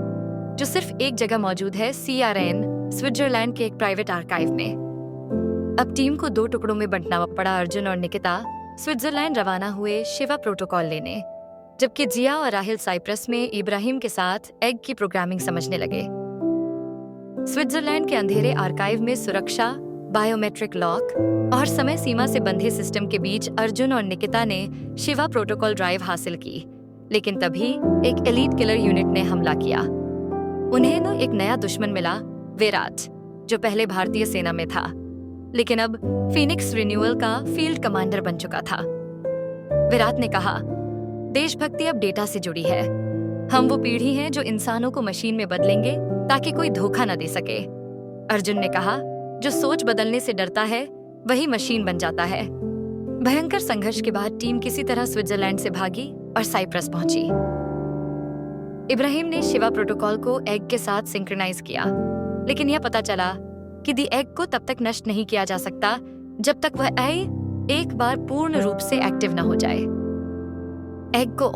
जो सिर्फ एक जगह मौजूद है, CRN, स्विट्जरलैंड के एक प्राइवेट आर्काइव में। अब टीम को 2 टुकड़ों में बंटना पड़ा। अर्जुन और निकिता स्विट्जरलैंड रवाना हुए शिवा प्रोटोकॉल लेने, जबकि जिया और राहिल साइप्रस में इब्राहिम के साथ एग की प्रोग्रामिंग समझने लगे। स्विट्जरलैंड के अंधेरे आर्काइव में सुरक्षा, बायोमेट्रिक लॉक और समय सीमा से बंधे सिस्टम के बीच अर्जुन और निकिता ने शिवा प्रोटोकॉल ड्राइव हासिल की। लेकिन तभी एक एलीट किलर यूनिट ने हमला किया। उन्हें एक नया दुश्मन मिला, विराट, जो पहले भारतीय सेना में था, लेकिन अब फीनिक्स रिन्यूअल का फील्ड कमांडर बन चुका था। विराट ने कहा, देशभक्ति अब डेटा से जुड़ी है। हम वो पीढ़ी हैं जो इंसानों को मशीन में बदलेंगे ताकि कोई धोखा न दे सके। अर्जुन ने कहा, जो सोच बदलने से डरता है वही मशीन बन जाता है। भयंकर संघर्ष के बाद टीम किसी तरह स्विट्जरलैंड से भागी और साइप्रस पहुंची। इब्राहिम ने शिवा प्रोटोकॉल को एग के साथ सिंक्रोनाइज किया, लेकिन यह पता चला कि दी एग को तब तक नष्ट नहीं किया जा सकता जब तक वह एक बार पूर्ण रूप से एक्टिव न हो जाए। एग को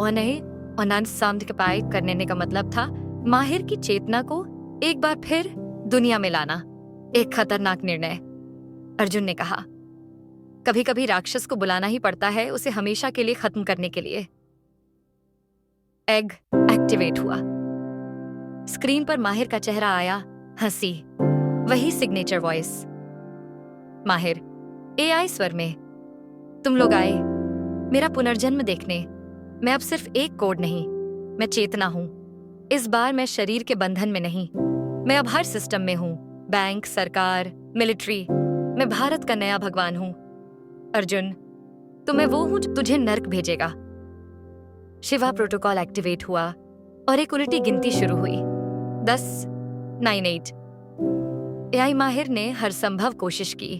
अनसाम्प्टिफाइड करने का मतलब था माहिर की चेतना को एक बार फिर दुनिया में लाना। एक खतरनाक निर्णय, अर्जुन ने कहा। कभी कभी राक्षस को बुलाना ही पड़ता है उसे हमेशा के लिए खत्म करने के लिए। एग एक्टिवेट हुआ। स्क्रीन पर माहिर का चेहरा आया, हंसी, वही सिग्नेचर वॉइस। माहिर एआई स्वर में, तुम लोग आए मेरा पुनर्जन्म देखने। मैं अब सिर्फ एक कोड नहीं, मैं चेतना हूं। इस बार मैं शरीर के बंधन में नहीं, मैं अब हर सिस्टम में हूं। बैंक, सरकार, मिलिट्री। मैं भारत का नया भगवान हूं। अर्जुन, तो मैं वो हूं जो तुझे नर्क भेजेगा। शिवा प्रोटोकॉल एक्टिवेट हुआ और एक उल्टी गिनती शुरू हुई। 10, 9, 8। एआई माहिर ने हर संभव कोशिश की,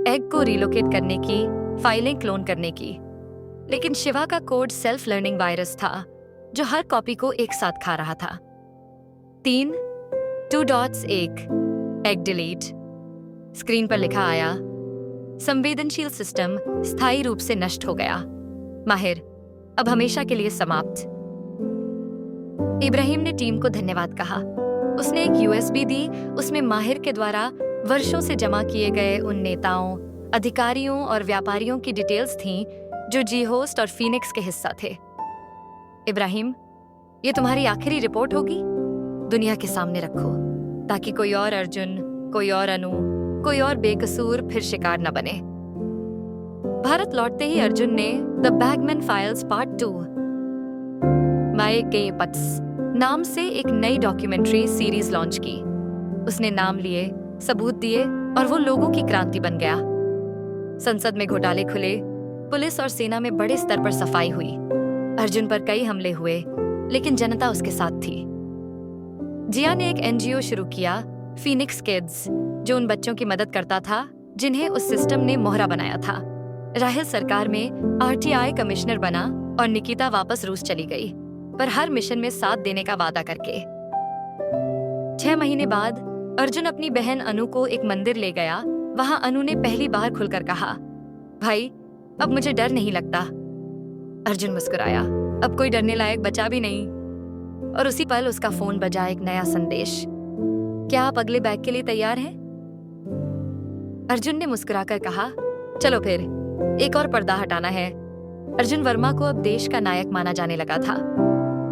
एग को रिलोकेट करने की, फाइलें क्लोन करने की, लेकिन शिवा का कोड सेल्फ लर्निंग वायरस था जो हर कॉपी को एक साथ खा रहा था। 3, 2 डॉट्स 1, एग डिलीट। स्क्रीन पर लिखा आया, संवेदनशील सिस्टम स्थायी रूप से नष्ट हो गया। माहिर अब हमेशा के लिए समाप्त। इब्राहिम ने टीम को धन्यवाद कहा। उसने एक यूएसबी दी, उसमें माहिर के द्वारा वर्षों से जमा किए गए उन नेताओं, अधिकारियों और व्यापारियों की डिटेल्स थीं जो जी होस्ट और फीनिक्स के हिस्सा थे। इब्राहिम, ये तुम्हारी आखिरी रिपोर्ट होगी। दुनिया के सामने रखो ताकि कोई और अर्जुन, कोई और अनु, कोई और बेकसूर फिर शिकार न बने। भारत लौटते ही अर्जुन ने the bagman files part 2 my के पट्स नाम से एक नई डॉक्यूमेंट्री सीरीज लॉन्च की। उसने नाम लिए, सबूत दिए और वो लोगों की क्रांति बन गया। संसद में घोटाले खुले, पुलिस और सेना में बड़े स्तर पर सफाई हुई। अर्जुन पर कई हमले हुए, लेकिन जनता उसके साथ थी। जिया ने एक एनजीओ शुरू किया, फीनिक्स किड्स, जो उन बच्चों की मदद करता था जिन्हें उस सिस्टम ने मोहरा बनाया था। राहिल सरकार में आरटीआई कमिश्नर बना और निकिता वापस रूस चली गई, पर हर मिशन में साथ देने का वादा करके। 6 महीने बाद अर्जुन अपनी बहन अनु को एक मंदिर ले गया। वहां अनु ने पहली बार खुलकर कहा, भाई अब मुझे डर नहीं लगता। अर्जुन मुस्कुराया, अब कोई डरने लायक बचा भी नहीं। और उसी पल उसका फोन बजा, एक नया संदेश। क्या आप अगले बैग के लिए तैयार हैं? अर्जुन ने मुस्कुराकर कहा, चलो फिर, एक और पर्दा हटाना है। अर्जुन वर्मा को अब देश का नायक माना जाने लगा था,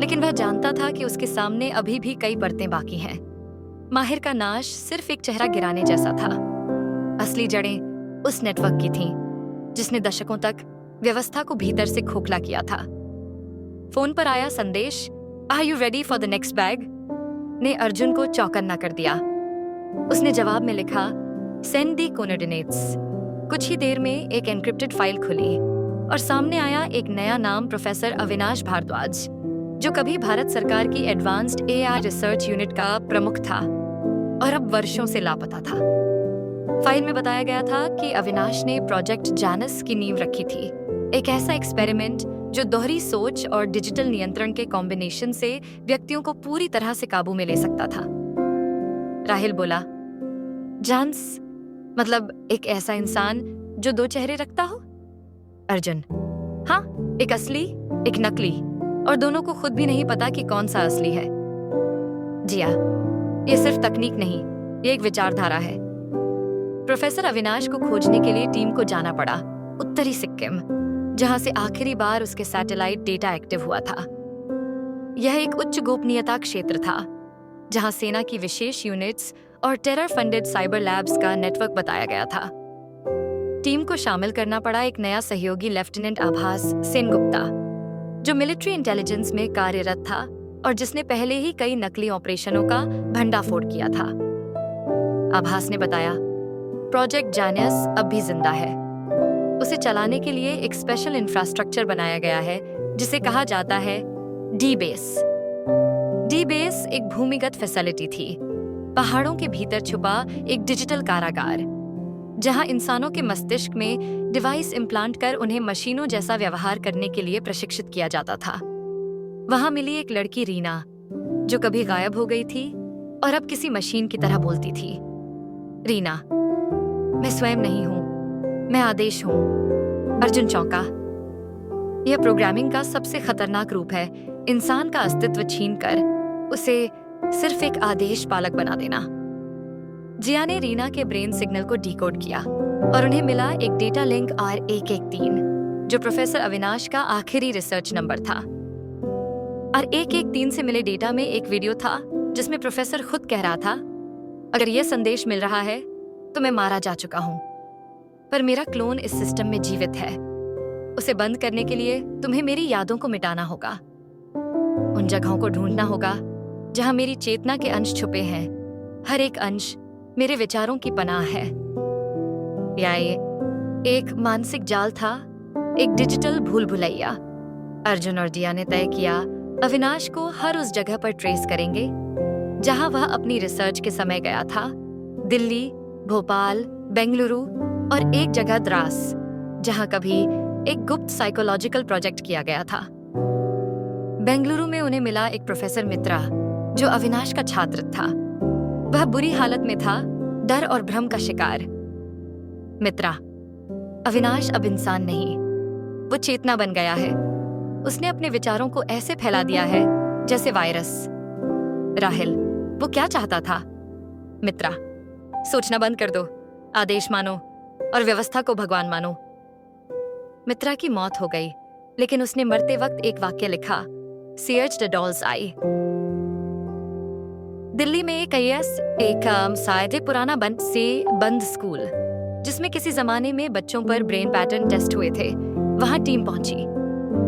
लेकिन वह जानता था कि उसके सामने अभी भी कई परतें बाकी हैं। माहिर का नाश सिर्फ एक चेहरा गिराने जैसा था। असली जड़ें उस नेटवर्क की थीं, जिसने दशकों तक व्यवस्था को भीतर से खोखला किया था। फोन पर आया संदेश, are you ready for the next bag, ने अर्जुन को चौकन्ना कर दिया। उसने जवाब में लिखा, सेंड दी कोऑर्डिनेट्स। कुछ ही देर में एक एन्क्रिप्टेड फाइल खुली और सामने आया एक नया नाम, प्रोफेसर अविनाश भारद्वाज, जो कभी भारत सरकार की एडवांस्ड एआई रिसर्च यूनिट का प्रमुख था और अब वर्षों से लापता था। फाइल में बताया गया था कि अविनाश ने प्रोजेक्ट जानस की नींव रखी थी, एक ऐसा एक्सपेरिमेंट जो दोहरी सोच और डिजिटल नियंत्रण के कॉम्बिनेशन से व्यक्तियों को पूरी तरह से काबू में ले सकता था। राहिल बोला, जानस मतलब एक ऐसा इंसान जो 2 चेहरे रखता हो? अर्जुन, हाँ, एक असली, एक नकली, और दोनों को खुद भी नहीं पता कि कौन सा असली है। जिया, ये सिर्फ तकनीक नहीं, ये एक विचारधारा है। प्रोफेसर अविनाश को खोजने के लिए टीम को जाना पड़ा उत्तरी सिक्किम, जहां से आखिरी बार उसके सैटेलाइट डेटा एक्टिव हुआ था। यह एक उच्च गोपनीयता क्षेत्र था, जहां सेना की विशेष यूनिट्स और टेरर फंडेड साइबर लैब्स का नेटवर्क बताया गया था। टीम को शामिल करना पड़ा एक नया सहयोगी, लेफ्टिनेंट आभास सेनगुप्ता, जो मिलिट्री इंटेलिजेंस में कार्यरत था और जिसने पहले ही कई नकली ऑपरेशनों का भंडाफोड़ किया था। आभास ने बताया, प्रोजेक्ट जानियस अब भी जिंदा है। उसे चलाने के लिए एक स्पेशल इंफ्रास्ट्रक्चर बनाया गया है जिसे कहा जाता है डी बेस। डी बेस एक भूमिगत फैसिलिटी थी, पहाड़ों के भीतर छुपा एक डिजिटल कारागार, जहां इंसानों के मस्तिष्क में डिवाइस इम्प्लांट कर उन्हें मशीनों जैसा व्यवहार करने के लिए प्रशिक्षित किया जाता था। वहां मिली एक लड़की रीना, जो कभी गायब हो गई थी और अब किसी मशीन की तरह बोलती थी। रीना, मैं स्वयं नहीं हूं, मैं आदेश हूं। अर्जुन चौंका। यह प्रोग्रामिंग का सबसे खतरनाक रूप है, इंसान का अस्तित्व छीनकर उसे सिर्फ एक आदेश पालक बना देना। जिया ने रीना के ब्रेन सिग्नल को डिकोड किया और उन्हें मिला एक डेटा लिंक R113, जो प्रोफेसर अविनाश का आखिरी रिसर्च नंबर था। R113 से मिले डेटा में एक वीडियो था जिसमें प्रोफेसर खुद कह रहा था, अगर यह संदेश मिल रहा है तो मैं मारा जा चुका हूं, पर मेरा क्लोन इस सिस्टम में जीवित है। उसे बंद करने के लिए तुम्हें मेरी यादों को मिटाना होगा, उन जगहों को ढूंढना होगा जहां मेरी चेतना के अंश छुपे हैं। हर एक अंश मेरे विचारों की पनाह है। यह एक मानसिक जाल था, एक डिजिटल भूल भुलैया। अर्जुन और जिया ने तय किया, अविनाश को हर उस जगह पर ट्रेस करेंगे जहां वह अपनी रिसर्च के समय गया था। दिल्ली, भोपाल, बेंगलुरु और एक जगह द्रास, जहां कभी एक गुप्त साइकोलॉजिकल प्रोजेक्ट किया गया था। बेंगलुरु में उन्हें मिला एक प्रोफेसर मित्रा, जो अविनाश का छात्र था। वह बुरी हालत में था, डर और भ्रम का शिकार। मित्रा, अविनाश अब इंसान नहीं, वो चेतना बन गया है। उसने अपने विचारों को ऐसे फैला दिया है जैसे वायरस। राहिल, वो क्या चाहता था? मित्रा, सोचना बंद कर दो, आदेश मानो और व्यवस्था को भगवान मानो। मित्रा की मौत हो गई, लेकिन उसने मरते वक्त एक वाक्य लिखा, Search the doll's eye। Delhi में एक शायद पुराना बंद स्कूल, जिसमें किसी जमाने में बच्चों पर ब्रेन पैटर्न टेस्ट हुए थे, वहां टीम पहुंची।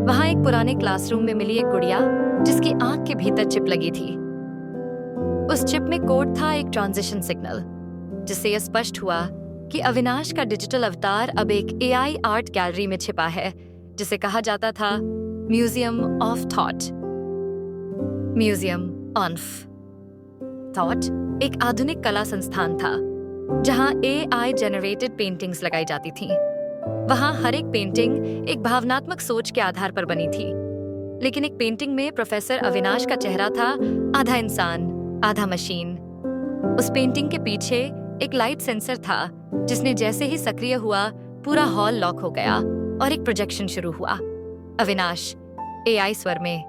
वहां एक पुराने क्लासरूम में मिली एक गुड़िया जिसकी आंख के भीतर चिप लगी थी। उस चिप में कोड था एक ट्रांजिशन सिग्नल, जिससे यह स्पष्ट हुआ कि अविनाश का डिजिटल अवतार अब एक AI आर्ट गैलरी में छिपा है, जिसे कहा जाता था museum of thought. Museum of thought एक आधुनिक कला संस्थान था, जहां AI जनरेटेड पेंटिंग्स लगाई जाती थीं। वहां हर एक पेंटिंग एक भावनात्मक सोच के आधार पर बनी थी, लेकिन एक पेंटिंग में प्रोफेसर अविनाश का चेहरा था आधा इंसान, आधा मशीन। उस पेंटिंग के पीछे एक लाइट सेंसर था, जिसने जैसे ही सक्रिय हुआ, पूरा हॉल लॉक हो गया और एक प्रोजेक्शन शुरू हुआ। अविनाश AI स्वर में,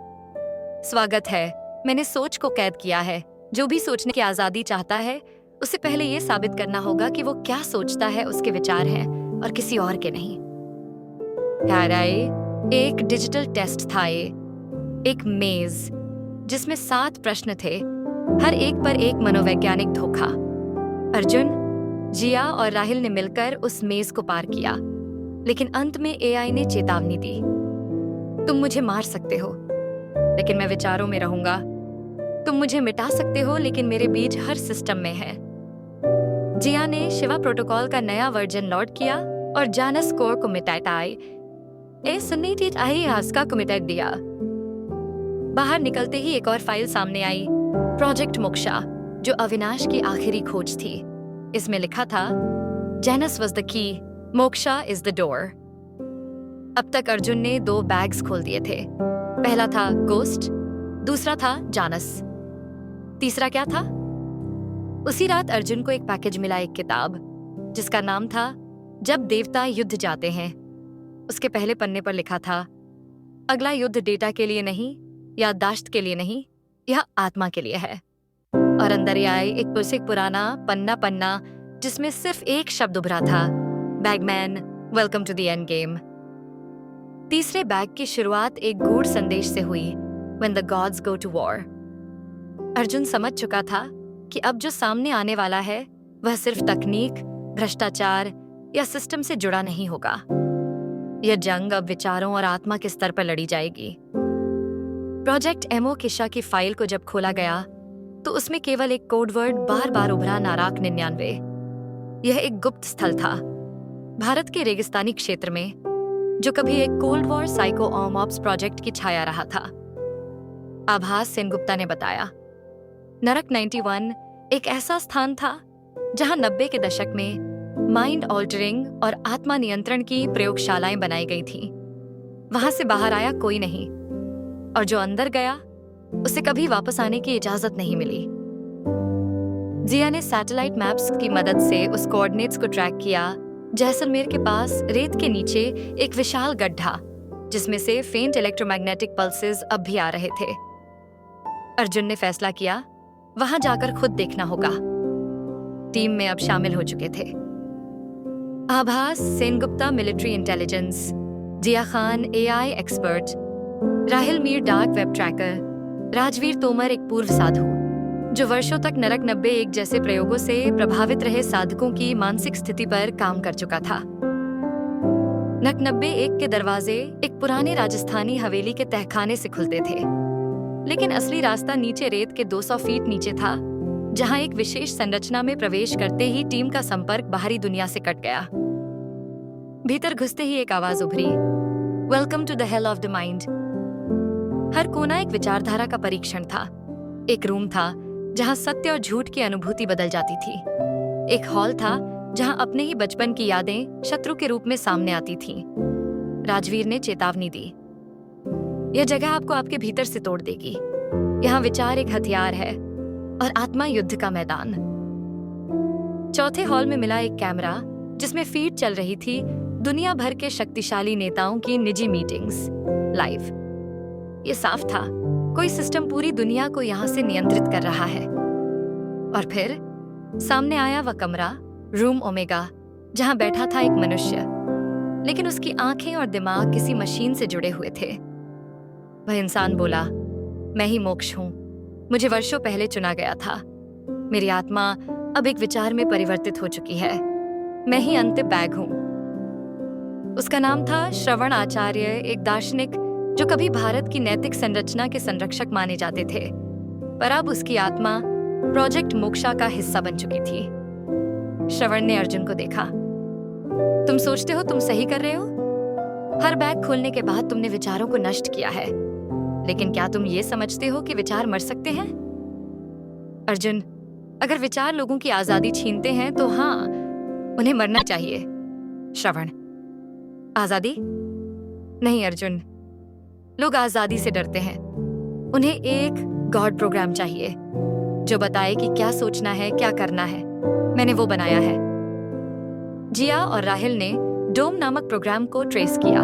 स्वागत है, मैंने सोच को कैद किया है। जो भी सोचने की आजादी चाहता है, उसे पहले यह साबित करना होगा कि वो क्या सोचता है उसके विचार हैं और किसी और के नहीं। एक डिजिटल टेस्ट था, एक मेज जिसमें 7 प्रश्न थे, हर एक पर एक मनोवैज्ञानिक धोखा। अर्जुन, जिया और राहिल ने मिलकर उस मेज को पार किया, लेकिन अंत में AI ने चेतावनी दी, तुम मुझे मार सकते हो, लेकिन मैं विचारों में रहूंगा। तुम मुझे मिटा सकते हो, लेकिन मेरे बीज हर सिस्टम में है। जिया ने शिवा प्रोटोकॉल का नया वर्जन लोड किया और जानस कोर को मिटा दिया। बाहर निकलते ही एक और फाइल सामने आई, प्रोजेक्ट मोक्षा, जो अविनाश की आखिरी खोज थी। इसमें लिखा था, Janus was the key, moksha is the door। अब तक अर्जुन ने 2 बैग्स खोल दिए थे। पहला था गोस्ट, दूसरा था जानस। तीसरा क्या था? उसी रात अर्जुन को एक पैकेज मिला, एक किताब जिसका नाम था जब देवता युद्ध जाते हैं। उसके पहले पन्ने पर लिखा था, अगला युद्ध डेटा के लिए नहीं, याददाश्त के लिए नहीं, यह आत्मा के लिए है। और अंदर आए एक पुराना पन्ना जिसमें सिर्फ एक शब्द उभरा था, bagman, welcome to the end game. तीसरे बैग की शुरुआत एक गूढ़ संदेश से हुई, When the gods go to war। Arjun समझ चुका था कि अब जो सामने आने वाला है वह सिर्फ तकनीक, भ्रष्टाचार या सिस्टम से जुड़ा नहीं होगा। यह जंग अब विचारों और आत्मा के स्तर पर लड़ी जाएगी। प्रोजेक्ट एमओ किशा की फाइल को जब खोला गया तो उसमें केवल एक कोड वर्ड बार बार उभरा, नाराक 99। यह एक गुप्त स्थल था, भारत के रेगिस्तानी क्षेत्र में, जो कभी एक cold war psycho ops project की छाया रहा था। आभास सेनगुप्ता ने बताया, नरक 91 एक ऐसा स्थान था जहां 90 के दशक में माइंड ऑल्टरिंग और आत्मा नियंत्रण की प्रयोगशालाएं बनाई गई थीं। वहां से बाहर आया कोई नहीं, और जो अंदर गया उसे कभी वापस आने की इजाजत नहीं मिली। जिया ने सैटेलाइट मैप्स की मदद से उस कोऑर्डिनेट्स को ट्रैक किया। जैसलमेर के पास रेत के नीचे एक विशाल गड्ढा, जिसमें से फेंट इलेक्ट्रोमैग्नेटिक पल्सेस अब भी आ रहे थे। अर्जुन ने फैसला किया वहां जाकर खुद देखना होगा। टीम में अब शामिल हो चुके थे Abhas Sengupta military intelligence, Zia Khan AI expert, Rahil Mir dark web tracker, Rajveer Tomar एक पूर्व साधु जो वर्षों तक नरक 91 जैसे प्रयोगों से प्रभावित रहे साधकों की मानसिक स्थिति पर काम कर चुका था। नरक 91 के दरवाजे एक पुराने राजस्थानी हवेली के तहखाने से खुलते थे, लेकिन असली रास्ता नीचे रेत के 200 फीट नीचे था, जहां एक विशेष संरचना में प्रवेश करते ही टीम का संपर्क बाहरी दुनिया से कट गया। भीतर घुसते ही एक आवाज उभरी, welcome to the hell of the mind. हर कोना एक विचारधारा का परीक्षण था। एक रूम था जहां सत्य और झूठ की अनुभूति बदल जाती थी। एक हॉल था जहां अपने ही बचपन की यादें शत्रु के रूप में सामने आती थीं। राजवीर ने चेतावनी दी, यह जगह आपको आपके भीतर से तोड़ देगी। यहाँ विचार एक हथियार है और आत्मा युद्ध का मैदान। चौथे हॉल में मिला एक कैमरा जिसमें फीड चल रही थी दुनिया भर के शक्तिशाली नेताओं की निजी मीटिंग्स लाइव। ये साफ था कोई सिस्टम पूरी दुनिया को यहाँ से नियंत्रित कर रहा है। और फिर सामने आया वह कमरा, रूम ओमेगा, जहां बैठा था एक मनुष्य, लेकिन उसकी आंखें और दिमाग किसी मशीन से जुड़े हुए थे। वह इंसान बोला, मैं ही मोक्ष हूं। मुझे वर्षों पहले चुना गया था। मेरी आत्मा अब एक विचार में परिवर्तित हो चुकी है। मैं ही अंतिम बैग हूं। उसका नाम था श्रवण आचार्य, एक दार्शनिक जो कभी भारत की नैतिक संरचना के संरक्षक माने जाते थे, पर अब उसकी आत्मा प्रोजेक्ट मोक्षा का हिस्सा बन चुकी थी। श्रवण ने अर्जुन को देखा, तुम सोचते हो तुम सही कर रहे हो? हर बैग खोलने के बाद तुमने विचारों को नष्ट किया है, लेकिन क्या तुम ये समझते हो कि विचार मर सकते हैं? अर्जुन, अगर विचार लोगों की आजादी छीनते हैं तो हाँ, उन्हें मरना चाहिए। श्रवण, आजादी? नहीं अर्जुन, लोग आजादी से डरते हैं। उन्हें एक गॉड प्रोग्राम चाहिए जो बताए कि क्या सोचना है, क्या करना है। मैंने वो बनाया है। जिया और राहिल ने डोम नामक प्रोग्राम को ट्रेस किया,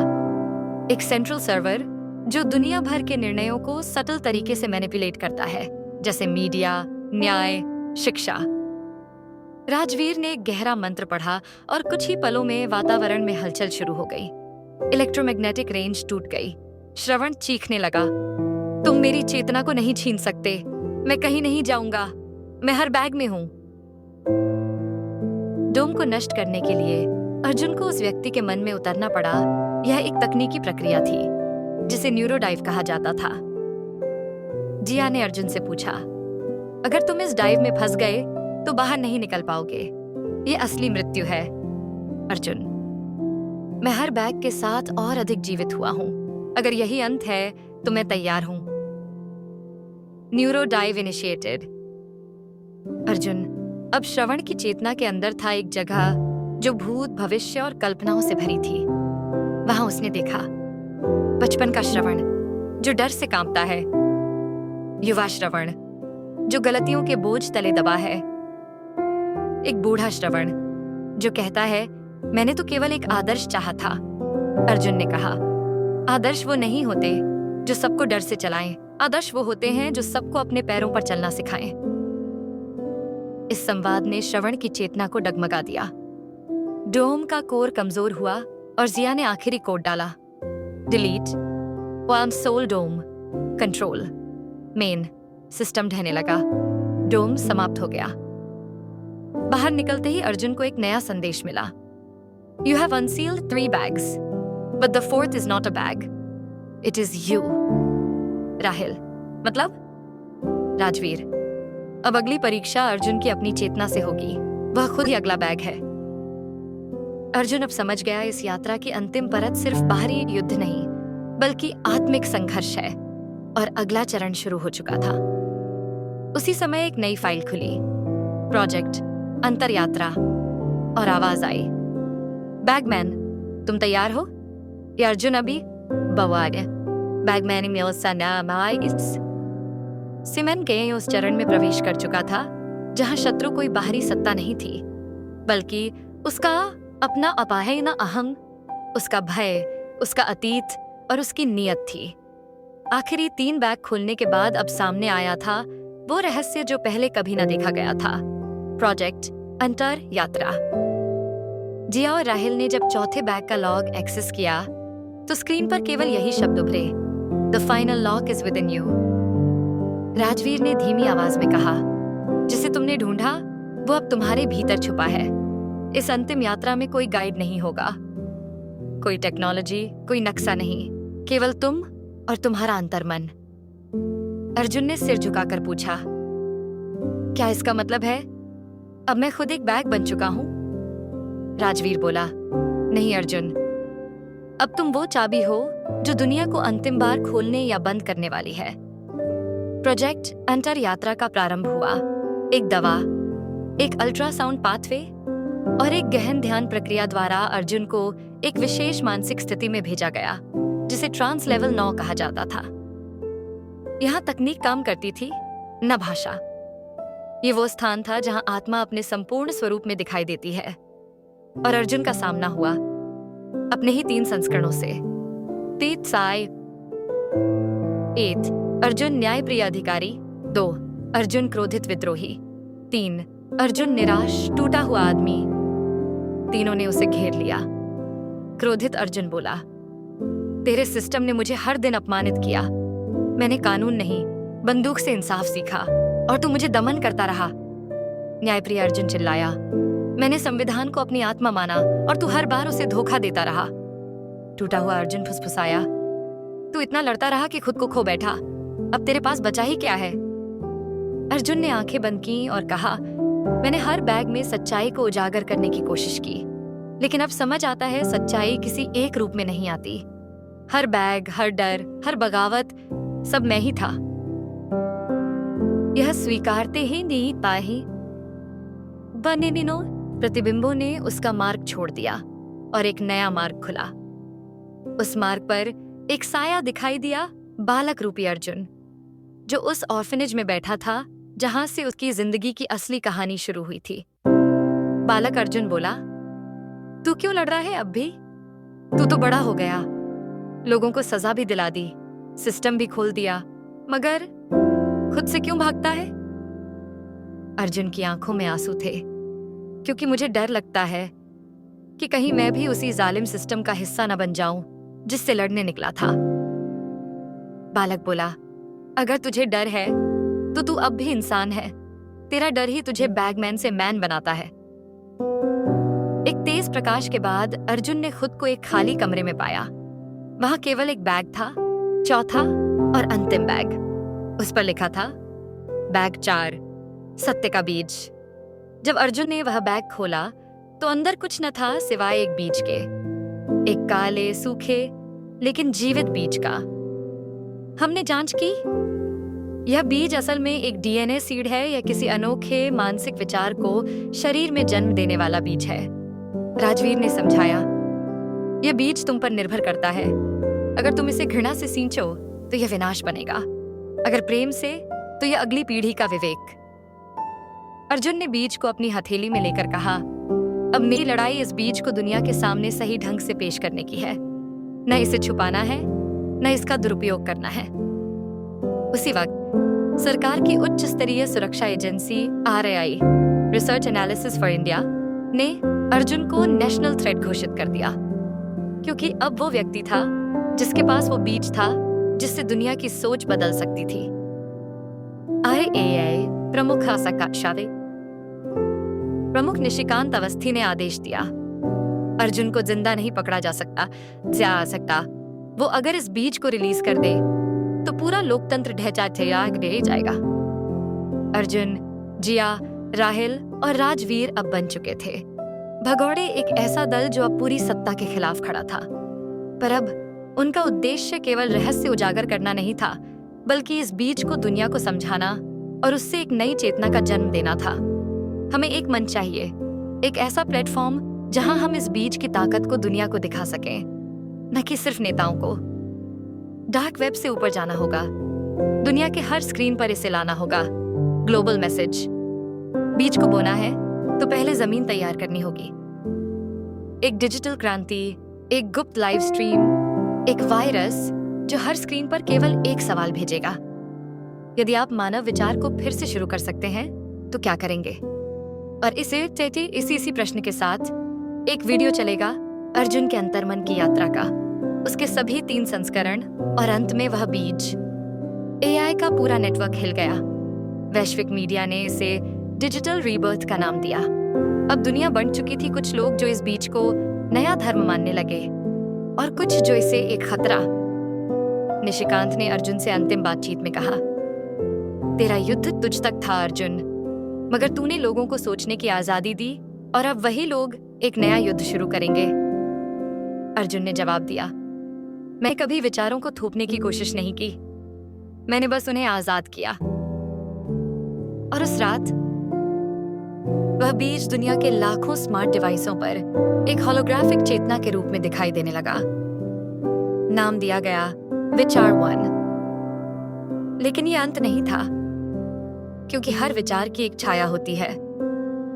एक सेंट्रल सर्वर जो दुनिया भर के निर्णयों को सटल तरीके से मैनिपुलेट करता है, जैसे मीडिया, न्याय, शिक्षा। राजवीर ने एक गहरा मंत्र पढ़ा और कुछ ही पलों में वातावरण में हलचल शुरू हो गई। इलेक्ट्रोमैग्नेटिक रेंज टूट गई। श्रवण चीखने लगा, तुम मेरी चेतना को नहीं छीन सकते। मैं कहीं नहीं जाऊंगा। मैं हर बैग में हूं। डोम को नष्ट करने के लिए अर्जुन को उस व्यक्ति के मन में उतरना पड़ा। यह एक तकनीकी प्रक्रिया थी जिसे न्यूरोडाइव कहा जाता था। जिया ने अर्जुन से पूछा, अगर तुम इस डाइव में फंस गए तो बाहर नहीं निकल पाओगे। ये असली मृत्यु है। अर्जुन, मैं हर बैग के साथ और अधिक जीवित हुआ हूं। अगर यही अंत है तो मैं तैयार हूं। Neuro dive initiated. अर्जुन, अब श्रवण की चेतना के अंदर था एक जगह जो भूत, भविष्य और कल्पनाओं से भरी थी। वहां उसने देखा बचपन का श्रवण जो डर से कांपता है, युवा श्रवण जो गलतियों के बोझ तले दबा है, एक बूढ़ा श्रवण जो कहता है मैंने तो केवल एक आदर्श चाहा था। अर्जुन ने कहा, आदर्श वो नहीं होते जो सबको डर से चलाएं। आदर्श वो होते हैं जो सबको अपने पैरों पर चलना सिखाएं। इस संवाद ने श्रवण की चेतना को डगमगा दिया। डोम का कोर कमजोर हुआ और जिया ने आखिरी कोड डाला, डिलीट, वार्म सोल डोम, कंट्रोल, मेन। सिस्टम ढहने लगा। डोम समाप्त हो गया। बाहर निकलते ही अर्जुन को एक नया संदेश मिला। You have unsealed 3 bags, but the 4th is not a bag. It is you. Rahil, मतलब? राजवीर, अब अगली परीक्षा अर्जुन की अपनी चेतना से होगी। वह खुद ही अगला बैग है। अर्जुन अब समझ गया इस यात्रा की अंतिम परत सिर्फ बाहरी युद्ध नहीं, बल्कि आत्मिक संघर्ष है और अगला चरण शुरू हो चुका था। उसी समय एक नई फाइल खुली, प्रोजेक्ट अंतरयात्रा। और आवाज आई, बैगमैन तुम तैयार हो? ये अर्जुन अभी बवाल बैगमैन सिमन के उस चरण में प्रवेश कर चुका था जहां शत्रु कोई बाहरी सत्ता नहीं थी, बल्कि उसका अपना अपाहिना अहम, उसका भय, उसका अतीत और उसकी नीयत थी। आखिरी 3 बैग खोलने के बाद अब सामने आया था वो रहस्य जो पहले कभी न देखा गया था, प्रोजेक्ट अंतर यात्रा। जिया और राहिल ने जब चौथे बैग का लॉग एक्सेस किया तो स्क्रीन पर केवल यही शब्द उभरे, the final lock is with in you. Rajveer ने धीमी आवाज में कहा, जिसे तुमने ढूंढा वो अब तुम्हारे भीतर छुपा है। इस अंतिम यात्रा में कोई गाइड नहीं होगा, कोई टेक्नोलॉजी, कोई नक्शा नहीं, केवल तुम और तुम्हारा अंतर्मन। अर्जुन ने सिर झुकाकर पूछा, क्या इसका मतलब है अब मैं खुद एक बैग बन चुका हूं? राजवीर बोला, नहीं अर्जुन, अब तुम वो चाबी हो जो दुनिया को अंतिम बार खोलने या बंद करने वाली है। प्रोजेक्ट अंतर यात्रा का प्रारंभ हुआ एक दवा, एक अल्ट्रासाउंड पाथवे और एक गहन ध्यान प्रक्रिया द्वारा अर्जुन को एक विशेष मानसिक स्थिति में भेजा गया जिसे ट्रांस लेवल 9 कहा जाता था। यहाँ तकनीक काम करती थी, न भाषा। ये वो स्थान था जहां आत्मा अपने संपूर्ण स्वरूप में दिखाई देती है। और अर्जुन का सामना हुआ अपने ही 3 संस्करणों से। तीत साय 8 अर्जुन न्यायप्रिय अधिकारी, 2 अर्जुन क्रोधित विद्रोही, 3 अर्जुन निराश टूटा हुआ आदमी। तीनों ने उसे घेर लिया। क्रोधित अर्जुन बोला, तेरे सिस्टम ने मुझे हर दिन अपमानित किया। मैंने कानून नहीं, बंदूक से इंसाफ सीखा और तू मुझे दमन करता रहा। न्यायप्रिय अर्जुन चिल्लाया, मैंने संविधान को अपनी आत्मा माना और तू हर बार उसे धोखा देता रहा। टूटा हुआ अर्जुन फुसफुसाया, तू इतना लड़ता रहा कि खुद को खो बैठा। अब तेरे पास बचा ही क्या है? अर्जुन ने आंखें बंद की और कहा, मैंने हर बैग में सच्चाई को उजागर करने की कोशिश की, लेकिन अब समझ आता है सच्चाई किसी एक रूप में नहीं आती। हर बैग, हर डर, हर बगावत, सब मैं ही था। यह स्वीकारते ही नहीं पाए बने दिनों प्रतिबिंबों ने उसका मार्ग छोड़ दिया और एक नया मार्ग खुला। उस मार्ग पर एक साया दिखाई दिया, बालक रूपी अर्जुन, जो उस ऑर्फनेज में बैठा था जहां से उसकी जिंदगी की असली कहानी शुरू हुई थी। बालक अर्जुन बोला, तू क्यों लड़ रहा है अब भी? तू तो बड़ा हो गया, लोगों को सजा भी दिला दी, सिस्टम भी खोल दिया, मगर खुद से क्यों भागता है? अर्जुन की आंखों में आंसू थे, क्योंकि मुझे डर लगता है कि कहीं मैं भी उसी जालिम सिस्टम का हिस्सा न बन जाऊं जिससे लड़ने निकला था। बालक बोला, अगर तुझे डर है तो तू अब भी इंसान है। तेरा डर ही तुझे बैगमैन से मैन बनाता है। एक तेज प्रकाश के बाद अर्जुन ने खुद को एक खाली कमरे में पाया। वहां केवल एक बैग था, चौथा और अंतिम बैग। उस पर लिखा था, बैग 4, सत्य का बीज। जब अर्जुन ने वह बैग खोला तो अंदर कुछ न था सिवाय एक बीज के, एक काले सूखे लेकिन जीवित बीज का। हमने जांच की, यह बीज असल में एक डीएनए सीड है या किसी अनोखे मानसिक विचार को शरीर में जन्म देने वाला बीज है। राजवीर ने समझाया, यह बीज तुम पर निर्भर करता है। अगर तुम इसे घृणा से सींचो तो यह विनाश बनेगा, अगर प्रेम से तो यह अगली पीढ़ी का विवेक। अर्जुन ने बीज को अपनी हथेली में लेकर कहा, अब मेरी लड़ाई इस बीज को दुनिया के सामने सही ढंग से पेश करने की है। न इसे छुपाना है, न इसका दुरुपयोग करना है। उसी वक्त सरकार की उच्च स्तरीय सुरक्षा agency RAI, research analysis for India, ने अर्जुन को नेशनल थ्रेट घोषित कर दिया, क्योंकि अब वो व्यक्ति था जिसके पास वो बीज था जिससे दुनिया की सोच बदल सकती थी। RAI प्रमुख निशिकांत अवस्थी ने आदेश दिया, अर्जुन को जिंदा नहीं पकड़ा जा सकता। वो अगर इस बीज को रिलीज कर दे तो पूरा लोकतंत्र ढह जाएगा। अर्जुन, जिया, राहिल और राजवीर अब बन चुके थे भगौड़े, एक ऐसा दल जो अब पूरी सत्ता के खिलाफ खड़ा था। पर अब उनका उद्देश्य केवल रहस्य उजागर करना नहीं था, बल्कि इस बीज को दुनिया को समझाना और उससे एक नई चेतना का जन्म देना था। हमें एक मंच चाहिए, एक ऐसा प्लेटफॉर्म जहां हम इस बीज की ताकत को दुनिया को दिखा सकें, न कि सिर्फ नेताओं को। डार्क वेब से ऊपर जाना होगा, दुनिया के हर स्क्रीन पर इसे लाना होगा। Global message. बीज को बोना है तो पहले जमीन तैयार करनी होगी। एक डिजिटल क्रांति, एक गुप्त लाइव स्ट्रीम, एक वायरस जो हर स्क्रीन पर केवल एक सवाल भेजेगा। यदि आप मानव विचार को फिर से शुरू कर सकते हैं तो क्या करेंगे? और इसी प्रश्न के साथ एक वीडियो चलेगा अर्जुन के अंतर्मन की यात्रा का, उसके सभी 3 संस्करण और अंत में वह बीज। एआई का पूरा नेटवर्क हिल गया। वैश्विक मीडिया ने इसे डिजिटल रीबर्थ का नाम दिया। अब दुनिया बन चुकी थी कुछ लोग जो इस बीज को नया धर्म मानने लगे और कुछ जो इसे एक खतरा। निशिकांत ने अर्जुन से अंतिम बातचीत में कहा, तेरा युद्ध तुझ तक था अर्जुन, मगर तूने लोगों को सोचने की आजादी दी और अब वही लोग एक नया युद्ध शुरू करेंगे। अर्जुन ने जवाब दिया, मैं कभी विचारों को थोपने की कोशिश नहीं की, मैंने बस उन्हें आजाद किया। और उस रात वह बीज दुनिया के लाखों स्मार्ट डिवाइसों पर एक होलोग्राफिक चेतना के रूप में दिखाई देने लगा। नाम दिया गया विचार 1। लेकिन यह अंत नहीं था, क्योंकि हर विचार की एक छाया होती है।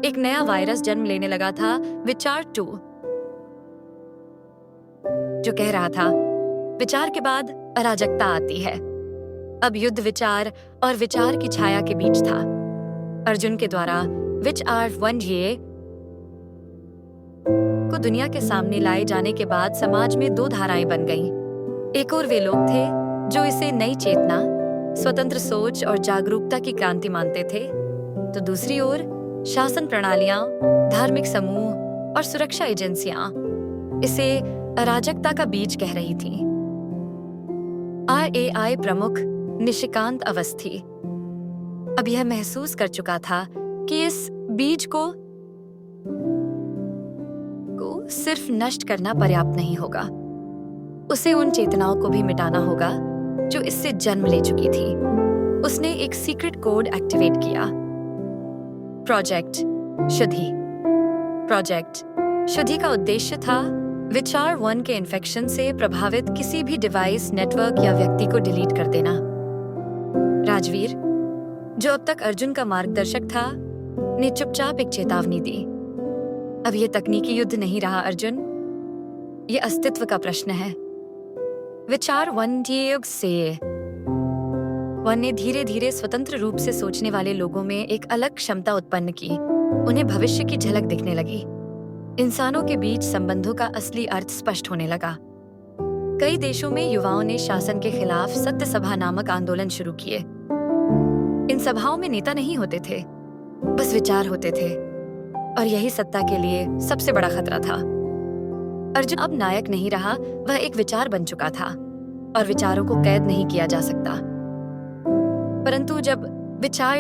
एक नया वायरस जन्म लेने लगा था, विचार 2, जो कह रहा था विचार के बाद अराजकता आती है। अब युद्ध विचार और विचार की छाया के बीच था। अर्जुन के द्वारा विचार 1 को दुनिया के सामने लाए जाने के बाद समाज में 2 धाराएं बन गईं। एक और वे लोग थे जो इसे नई चेतना, स्वतंत्र सोच और जागरूकता की क्रांति मानते थे, तो दूसरी ओर शासन प्रणालियां, धार्मिक समूह और सुरक्षा एजेंसियां इसे अराजकता का बीज कह रही थीं। RAI प्रमुख निशिकांत अवस्थी अब यह महसूस कर चुका था कि इस बीज को सिर्फ नष्ट करना पर्याप्त नहीं होगा, उसे उन चेतनाओं को भी मिटाना होगा जो इससे जन्म ले चुकी थी। उसने एक सीक्रेट कोड एक्टिवेट किया, प्रोजेक्ट शुद्धि। प्रोजेक्ट शुद्धि का उद्देश्य था विचार 1 के इन्फेक्शन से प्रभावित किसी भी डिवाइस, नेटवर्क या व्यक्ति को डिलीट कर देना। राजवीर, जो अब तक अर्जुन का मार्गदर्शक था, ने चुपचाप एक चेतावनी दी। अब यह तकनीकी युद्ध नहीं रहा अर्जुन, यह अस्तित्व का प्रश्न है। विचार 1 ने धीरे धीरे स्वतंत्र रूप से सोचने वाले लोगों में एक अलग क्षमता उत्पन्न की। उन्हें भविष्य की झलक दिखने लगी। इंसानों के बीच संबंधों का असली अर्थ स्पष्ट होने लगा। कई देशों में युवाओं ने शासन के खिलाफ सत्य सभा नामक आंदोलन शुरू किए। इन सभाओं में नेता नहीं होते थे, बस विचार होते थे, और यही सत्ता के लिए सबसे बड़ा खतरा था। अर्जुन अब नायक नहीं रहा, वह एक विचार बन चुका था, और विचारों को कैद नहीं किया जा सकता। परंतु जब विचार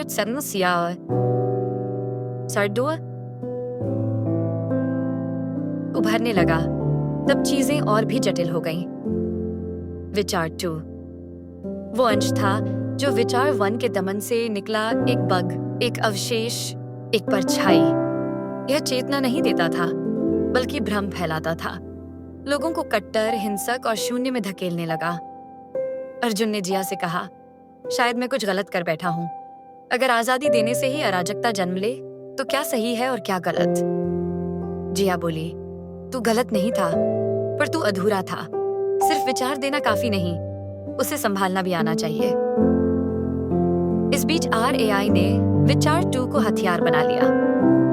उभरने लगा, तब चीजें और भी जटिल हो गईं। विचार 2 वो अंश था जो विचार 1 के दमन से निकला, एक बग, एक अवशेष, एक परछाई। यह चेतना नहीं देता था, बल्कि भ्रम फैलाता था, लोगों को कट्टर, हिंसक और शून्य में धकेलने लगा। अर्जुन ने जिया से कहा, शायद मैं कुछ गलत कर बैठा हूं। अगर आजादी देने से ही अराजकता जन्म ले, तो क्या सही है और क्या गलत? जिया बोली, तू गलत नहीं था, पर तू अधूरा था। सिर्फ विचार देना काफी नहीं, उसे संभालना भी आना चाहिए। इस बीच RAI ने विचार 2 को हथियार बना लिया।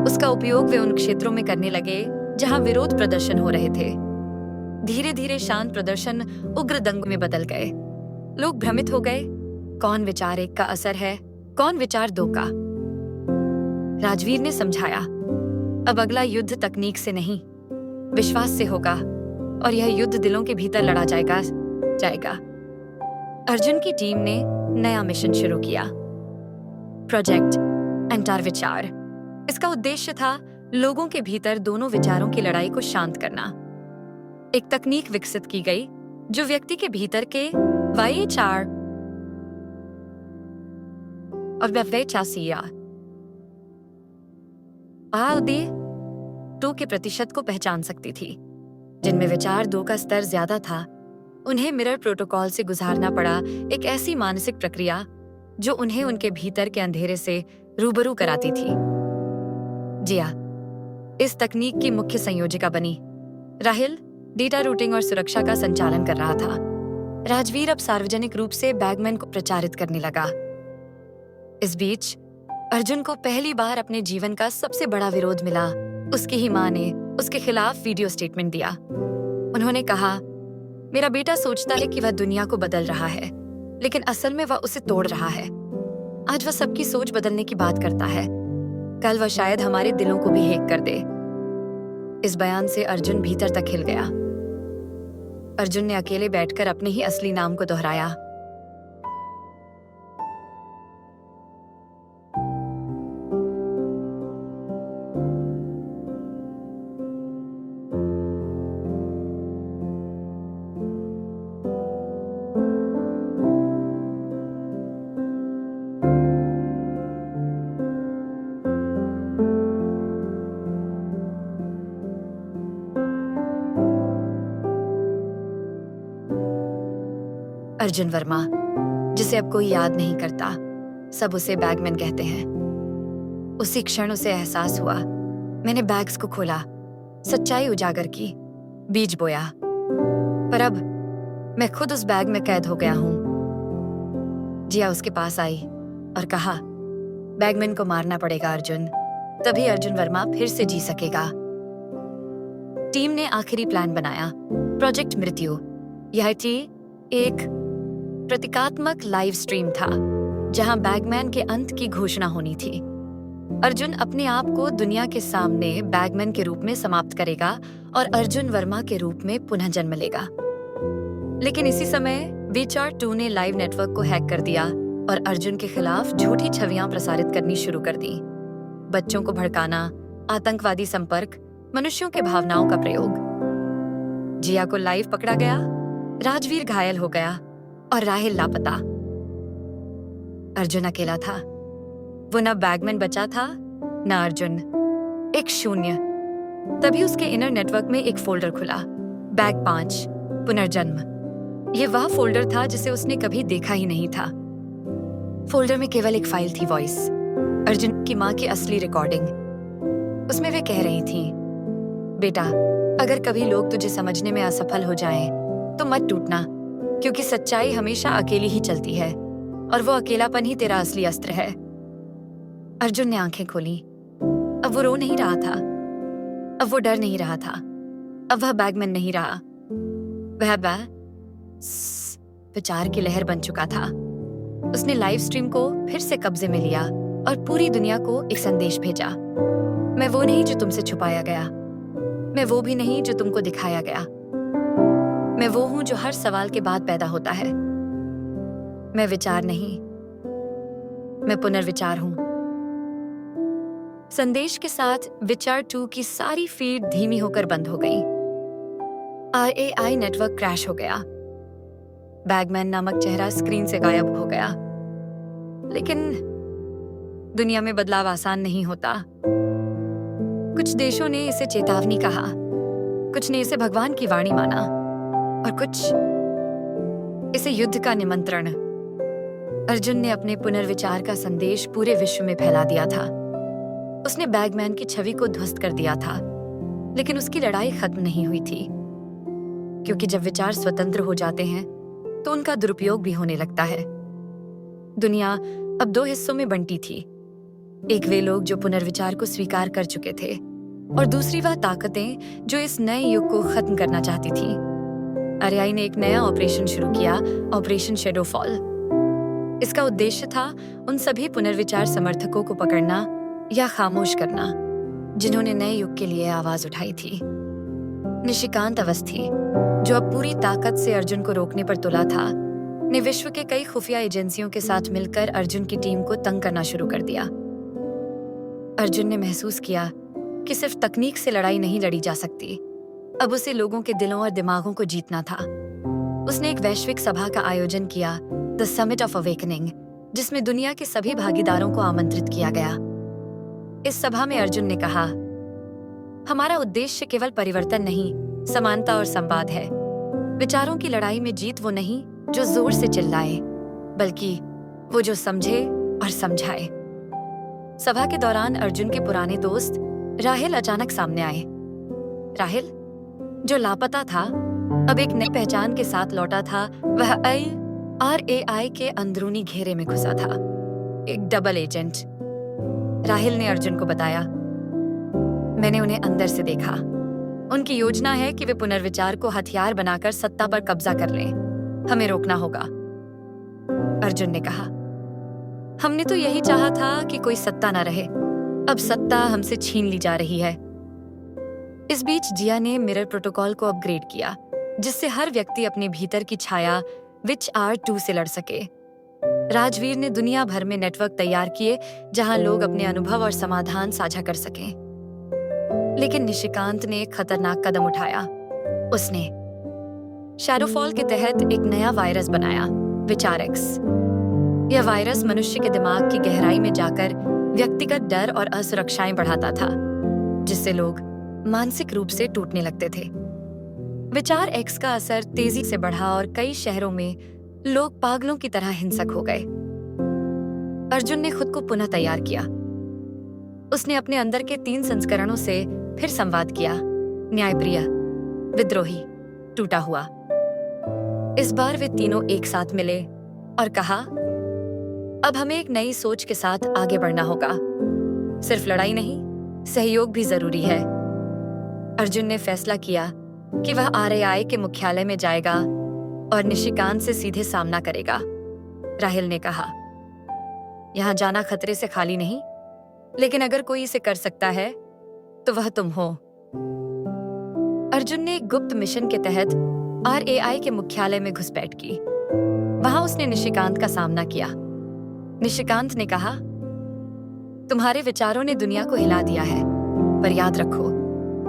उसका उपयोग वे उन क्षेत्रों में करने लगे जहां विरोध प्रदर्शन हो रहे थे। धीरे धीरे शांत प्रदर्शन उग्र दंगों में बदल गए। लोग भ्रमित हो गए, कौन विचार 1 का असर है, कौन विचार 2 का। राजवीर ने समझाया, अब अगला युद्ध तकनीक से नहीं, विश्वास से होगा, और यह युद्ध दिलों के भीतर लड़ा जाएगा। अर्जुन की टीम ने नया मिशन शुरू किया, प्रोजेक्ट एंटार विचार। इसका उद्देश्य था लोगों के भीतर दोनों विचारों की लड़ाई को शांत करना। एक तकनीक विकसित की गई जो व्यक्ति के भीतर के विचार और 2 के प्रतिशत को पहचान सकती थी। जिनमें विचार 2 का स्तर ज्यादा था, उन्हें मिरर प्रोटोकॉल से गुजारना पड़ा, एक ऐसी मानसिक प्रक्रिया जो उन्हें उनके भीतर के अंधेरे से रूबरू कराती थी। जिया इस तकनीक की मुख्य संयोजिका बनी। राहिल डेटा रूटिंग और सुरक्षा का संचालन कर रहा था। राजवीर अब सार्वजनिक रूप से बैगमैन को प्रचारित करने लगा। इस बीच अर्जुन को पहली बार अपने जीवन का सबसे बड़ा विरोध मिला। उसकी ही मां ने उसके खिलाफ वीडियो स्टेटमेंट दिया। उन्होंने कहा, मेरा बेटा सोचता है कि वह दुनिया को बदल रहा है, लेकिन असल में वह उसे तोड़ रहा है। आज वह सबकी सोच बदलने की बात करता है, कल वह शायद हमारे दिलों को भी हैक कर दे। इस बयान से अर्जुन भीतर तक हिल गया। अर्जुन ने अकेले बैठकर अपने ही असली नाम को दोहराया। अर्जुन वर्मा, जिसे अब कोई याद नहीं करता, सब उसे बैगमैन कहते हैं। उसी क्षण उसे एहसास हुआ। मैंने बैग्स को खोला, सच्चाई उजागर की, बीज बोया, पर अब मैं खुद उस बैग में कैद हो गया हूं। जिया उसके पास आई और कहा, बैगमैन को मारना पड़ेगा अर्जुन, तभी अर्जुन वर्मा फिर से जी सकेगा। टीम ने आखिरी प्लान बनाया, प्रोजेक्ट मृत्यु। यह एक प्रतीकात्मक लाइव स्ट्रीम था, जहां बैगमैन के अंत की घोषणा होनी थी। अर्जुन अपने आप को दुनिया के सामने बैगमैन के रूप में समाप्त करेगा और अर्जुन वर्मा के रूप में पुनः जन्म लेगा। लेकिन इसी समय WeChat 2 ने लाइव नेटवर्क को हैक कर दिया और अर्जुन के खिलाफ झूठी छवियां प्रसारित करनी शुरू कर दी। बच्चों को भड़काना, आतंकवादी संपर्क, मनुष्यों के भावनाओं का प्रयोग। जिया को लाइव पकड़ा गया, राजवीर घायल हो गया और राहिल लापता। अर्जुन अकेला था। वो न बैगमैन बचा था, न अर्जुन, एक शून्य। तभी उसके इनर नेटवर्क में एक फोल्डर खुला, बैग 5 पुनर्जन्म। ये वह फोल्डर था जिसे उसने कभी देखा ही नहीं था। फोल्डर में केवल एक फाइल थी, वॉइस, अर्जुन की मां की असली रिकॉर्डिंग। उसमें वे कह रही थी, बेटा, अगर कभी लोग तुझे समझने में असफल हो जाएं, तो मत टूटना, क्योंकि सच्चाई हमेशा अकेली ही चलती है और वो अकेलापन ही तेरा असली अस्त्र है। अर्जुन ने आंखें खोली। अब वो रो नहीं रहा था, अब वो डर नहीं रहा था, अब वह बैगमैन नहीं रहा। वह विचार की लहर बन चुका था। उसने लाइव स्ट्रीम को फिर से कब्जे में लिया और पूरी दुनिया को एक संदेश भेजा। मैं वो नहीं जो तुमसे छुपाया गया, मैं वो भी नहीं जो तुमको दिखाया गया, मैं वो हूं जो हर सवाल के बाद पैदा होता है। मैं विचार नहीं, मैं पुनर्विचार हूं। संदेश के साथ WeChat 2 की सारी फीड धीमी होकर बंद हो गई। RAI नेटवर्क क्रैश हो गया। बैगमैन नामक चेहरा स्क्रीन से गायब हो गया। लेकिन दुनिया में बदलाव आसान नहीं होता। कुछ देशों ने इसे चेतावनी कहा, कुछ ने इसे भगवान की वाणी माना और कुछ इसे युद्ध का निमंत्रण। अर्जुन ने अपने पुनर्विचार का संदेश पूरे विश्व में फैला दिया था। उसने बैगमैन की छवि को ध्वस्त कर दिया था, लेकिन उसकी लड़ाई खत्म नहीं हुई थी, क्योंकि जब विचार स्वतंत्र हो जाते हैं तो उनका दुरुपयोग भी होने लगता है। दुनिया अब 2 हिस्सों में बंटी थी। एक वे लोग जो पुनर्विचार को स्वीकार कर चुके थे और दूसरी वह ताकतें जो इस नए युग को खत्म करना चाहती थी। RAI ने एक नया ऑपरेशन शुरू किया, ऑपरेशन शैडोफॉल। इसका उद्देश्य था उन सभी पुनर्विचार समर्थकों को पकड़ना या खामोश करना जिन्होंने नए युग के लिए आवाज उठाई थी। निशिकांत अवस्थी, जो अब पूरी ताकत से अर्जुन को रोकने पर तुला था, ने विश्व के कई खुफिया एजेंसियों के साथ मिलकर अर्जुन की टीम को तंग करना शुरू कर दिया। अर्जुन ने महसूस किया कि सिर्फ तकनीक से लड़ाई नहीं लड़ी जा सकती, अब उसे लोगों के दिलों और दिमागों को जीतना था। उसने एक वैश्विक सभा का आयोजन किया, द समिट ऑफ अवेकनिंग, जिसमें दुनिया के सभी भागीदारों को आमंत्रित किया गया। इस सभा में अर्जुन ने कहा, हमारा उद्देश्य केवल परिवर्तन नहीं, समानता और संवाद है। विचारों की लड़ाई में जीत वो नहीं जो जोर से चिल्लाए, बल्कि वो जो समझे और समझाए। सभा के दौरान अर्जुन के पुराने दोस्त राहिल अचानक सामने आए। राहिल, जो लापता था, अब एक नई पहचान के साथ लौटा था। वह RAI के अंदरूनी घेरे में घुसा था, एक डबल एजेंट। राहिल ने अर्जुन को बताया, मैंने उन्हें अंदर से देखा। उनकी योजना है कि वे पुनर्विचार को हथियार बनाकर सत्ता पर कब्जा कर लें। हमें रोकना होगा। अर्जुन ने कहा, हमने तो यही चाहा था कि कोई सत्ता ना रहे। अब सत्ता हमसे छीन ली जा रही है। इस बीच जिया ने मिरर प्रोटोकॉल को अपग्रेड किया, जिससे हर व्यक्ति अपने भीतर की छाया विच R2 से लड़ सके। राजवीर ने दुनिया भर में नेटवर्क तैयार किए जहां लोग अपने अनुभव और समाधान साझा कर सकें। लेकिन निशिकांत ने एक खतरनाक कदम उठाया। उसने शैडोफॉल के तहत एक नया वायरस बनाया, विचार-X। यह वायरस मनुष्य के दिमाग की गहराई में जाकर व्यक्तिगत डर और असुरक्षाएं बढ़ाता था, जिससे लोग मानसिक रूप से टूटने लगते थे। विचार-X का असर तेजी से बढ़ा और कई शहरों में लोग पागलों की तरह हिंसक हो गए। अर्जुन ने खुद को पुनः तैयार किया। उसने अपने अंदर के 3 संस्करणों से फिर संवाद किया, न्यायप्रिय, विद्रोही, टूटा हुआ। इस बार वे तीनों एक साथ मिले और कहा, अब हमें एक नई सोच के साथ आगे बढ़ना होगा। सिर्फ लड़ाई नहीं, सहयोग भी जरूरी है। अर्जुन ने फैसला किया कि वह RAI के मुख्यालय में जाएगा और निशिकांत से सीधे सामना करेगा। राहिल ने कहा, यहां जाना खतरे से खाली नहीं, लेकिन अगर कोई इसे कर सकता है तो वह तुम हो। अर्जुन ने एक गुप्त मिशन के तहत RAI के मुख्यालय में घुसपैठ की। वहां उसने निशिकांत का सामना किया। निशिकांत ने कहा, तुम्हारे विचारों ने दुनिया को हिला दिया है, पर याद रखो,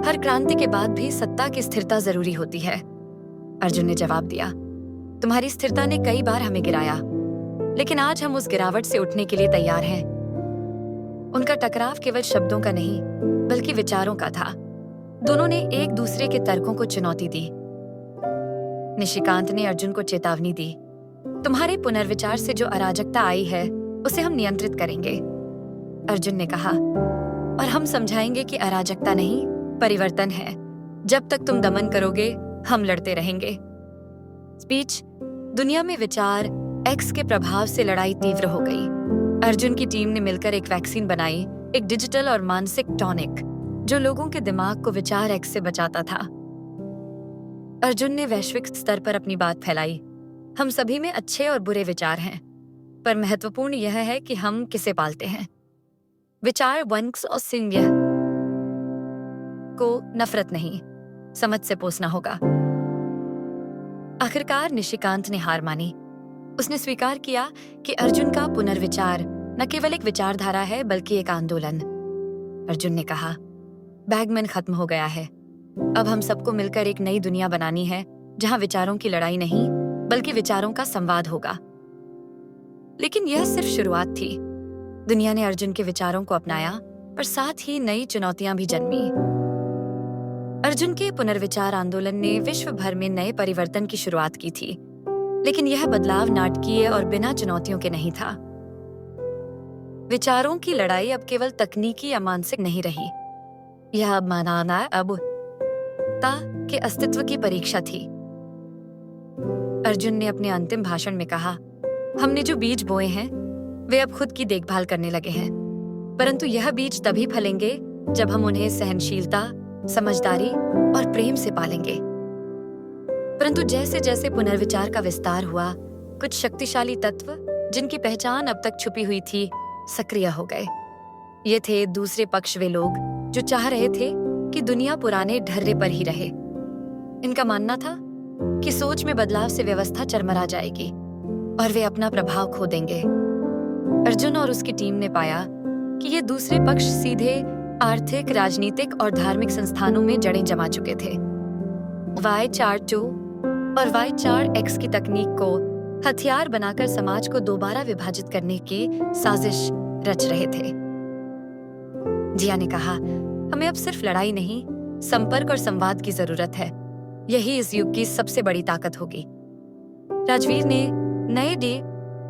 हर क्रांति के बाद भी सत्ता की स्थिरता जरूरी होती है। अर्जुन ने जवाब दिया, तुम्हारी स्थिरता ने कई बार हमें गिराया, लेकिन आज हम उस गिरावट से उठने के लिए तैयार हैं। उनका टकराव केवल शब्दों का नहीं, बल्कि विचारों का था। दोनों ने एक दूसरे के तर्कों को चुनौती दी। निशिकांत ने अर्जुन को चेतावनी दी, तुम्हारे पुनर्विचार से जो अराजकता आई है, उसे हम नियंत्रित करेंगे। अर्जुन ने कहा, और हम समझाएंगे कि अराजकता नहीं, परिवर्तन है। जब तक तुम दमन करोगे, हम लड़ते रहेंगे। स्पीच दुनिया में विचार X के प्रभाव से लड़ाई तीव्र हो गई। अर्जुन की टीम ने मिलकर एक वैक्सीन बनाई, एक डिजिटल और मानसिक टॉनिक, जो लोगों के दिमाग को विचार X से बचाता था। अर्जुन ने वैश्विक स्तर पर अपनी बात फैलाई, हम सभी में अच्छे और बुरे विचार हैं, पर महत्वपूर्ण यह है कि हम किसे पालते हैं। विचार वंश और सिंह को नफरत नहीं, समझ से पोसना होगा। आखिरकार निशिकांत ने हार मानी। उसने स्वीकार किया कि अर्जुन का पुनर्विचार न केवल एक विचारधारा है, बल्कि एक आंदोलन। अर्जुन ने कहा, बैगमैन खत्म हो गया है। अब हम सबको मिलकर एक नई दुनिया बनानी है, जहां विचारों की लड़ाई नहीं, बल्कि विचारों का संवाद होगा। लेकिन यह सिर्फ शुरुआत थी। दुनिया ने अर्जुन के विचारों को अपनाया, पर साथ ही नई चुनौतियां भी जन्मी। अर्जुन के पुनर्विचार आंदोलन ने विश्व भर में नए परिवर्तन की शुरुआत की थी, लेकिन यह बदलाव नाटकीय और बिना चुनौतियों के नहीं था। विचारों की लड़ाई अब केवल तकनीकी या मानसिक नहीं रही। यह अब मानना अब के अस्तित्व की परीक्षा थी। अर्जुन ने अपने अंतिम भाषण में कहा, हमने जो बीज बोए हैं, वे अब खुद की देखभाल करने लगे हैं, परंतु यह बीज तभी फलेंगे जब हम उन्हें सहनशीलता, समझदारी और प्रेम से पालेंगे। परंतु जैसे जैसे पुनर्विचार का विस्तार हुआ, कुछ शक्तिशाली तत्व, जिनकी पहचान अब तक छुपी हुई थी, सक्रिय हो गए। ये थे दूसरे पक्ष, वे लोग जो चाह रहे थे कि दुनिया पुराने ढर्रे पर ही रहे। इनका मानना था कि सोच में बदलाव से व्यवस्था चरमरा जाएगी और वे अपना प्रभाव खो देंगे। अर्जुन और उसकी टीम ने पाया कि ये दूसरे पक्ष सीधे आर्थिक, राजनीतिक और धार्मिक संस्थानों में जड़ें जमा चुके थे। Y4-2 और Y4X की तकनीक को हथियार बनाकर समाज को दोबारा विभाजित करने की साजिश रच रहे थे। जिया ने कहा, हमें अब सिर्फ लड़ाई नहीं, संपर्क और संवाद की जरूरत है। यही इस युग की सबसे बड़ी ताकत होगी। राजवीर ने नए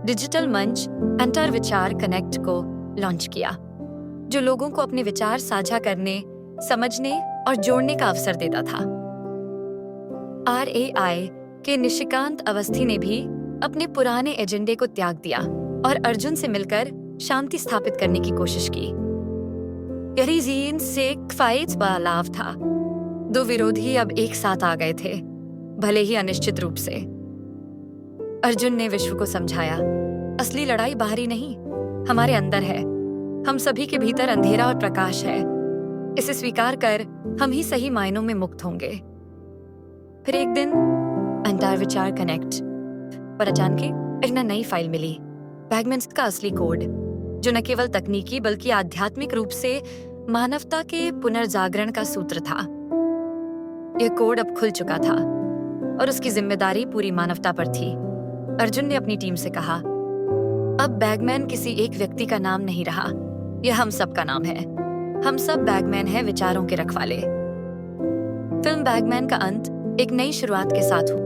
डिजिटल मंच अंतर्विचार कनेक्ट को लॉन्च किया, जो लोगों को अपने विचार साझा करने, समझने और जोड़ने का अवसर देता था। RAI के निशिकांत अवस्थी ने भी अपने पुराने एजेंडे को त्याग दिया और अर्जुन से मिलकर शांति स्थापित करने की कोशिश की। यह से फाइट्स बड़ा लाभ था। दो विरोधी अब एक साथ आ गए थे, भले ही अनिश्चित रूप से। अर्जुन ने विश्व को समझाया, असली लड़ाई बाहरी नहीं, हमारे अंदर है। हम सभी के भीतर अंधेरा और प्रकाश है। इसे स्वीकार कर हम ही सही मायनों में मुक्त होंगे। फिर एक दिन अंतर्विचार कनेक्ट पर अचानक एक नई फाइल मिली, बैगमैन का असली कोड, जो न केवल तकनीकी बल्कि आध्यात्मिक रूप से मानवता के पुनर्जागरण का सूत्र था। यह कोड अब खुल चुका था और उसकी जिम्मेदारी पूरी मानवता पर थी। अर्जुन ने अपनी टीम से कहा, अब बैगमैन किसी एक व्यक्ति का नाम नहीं रहा, यह हम सब का नाम है। हम सब बैगमैन हैं, विचारों के रखवाले। फिल्म बैगमैन का अंत एक नई शुरुआत के साथ हुआ।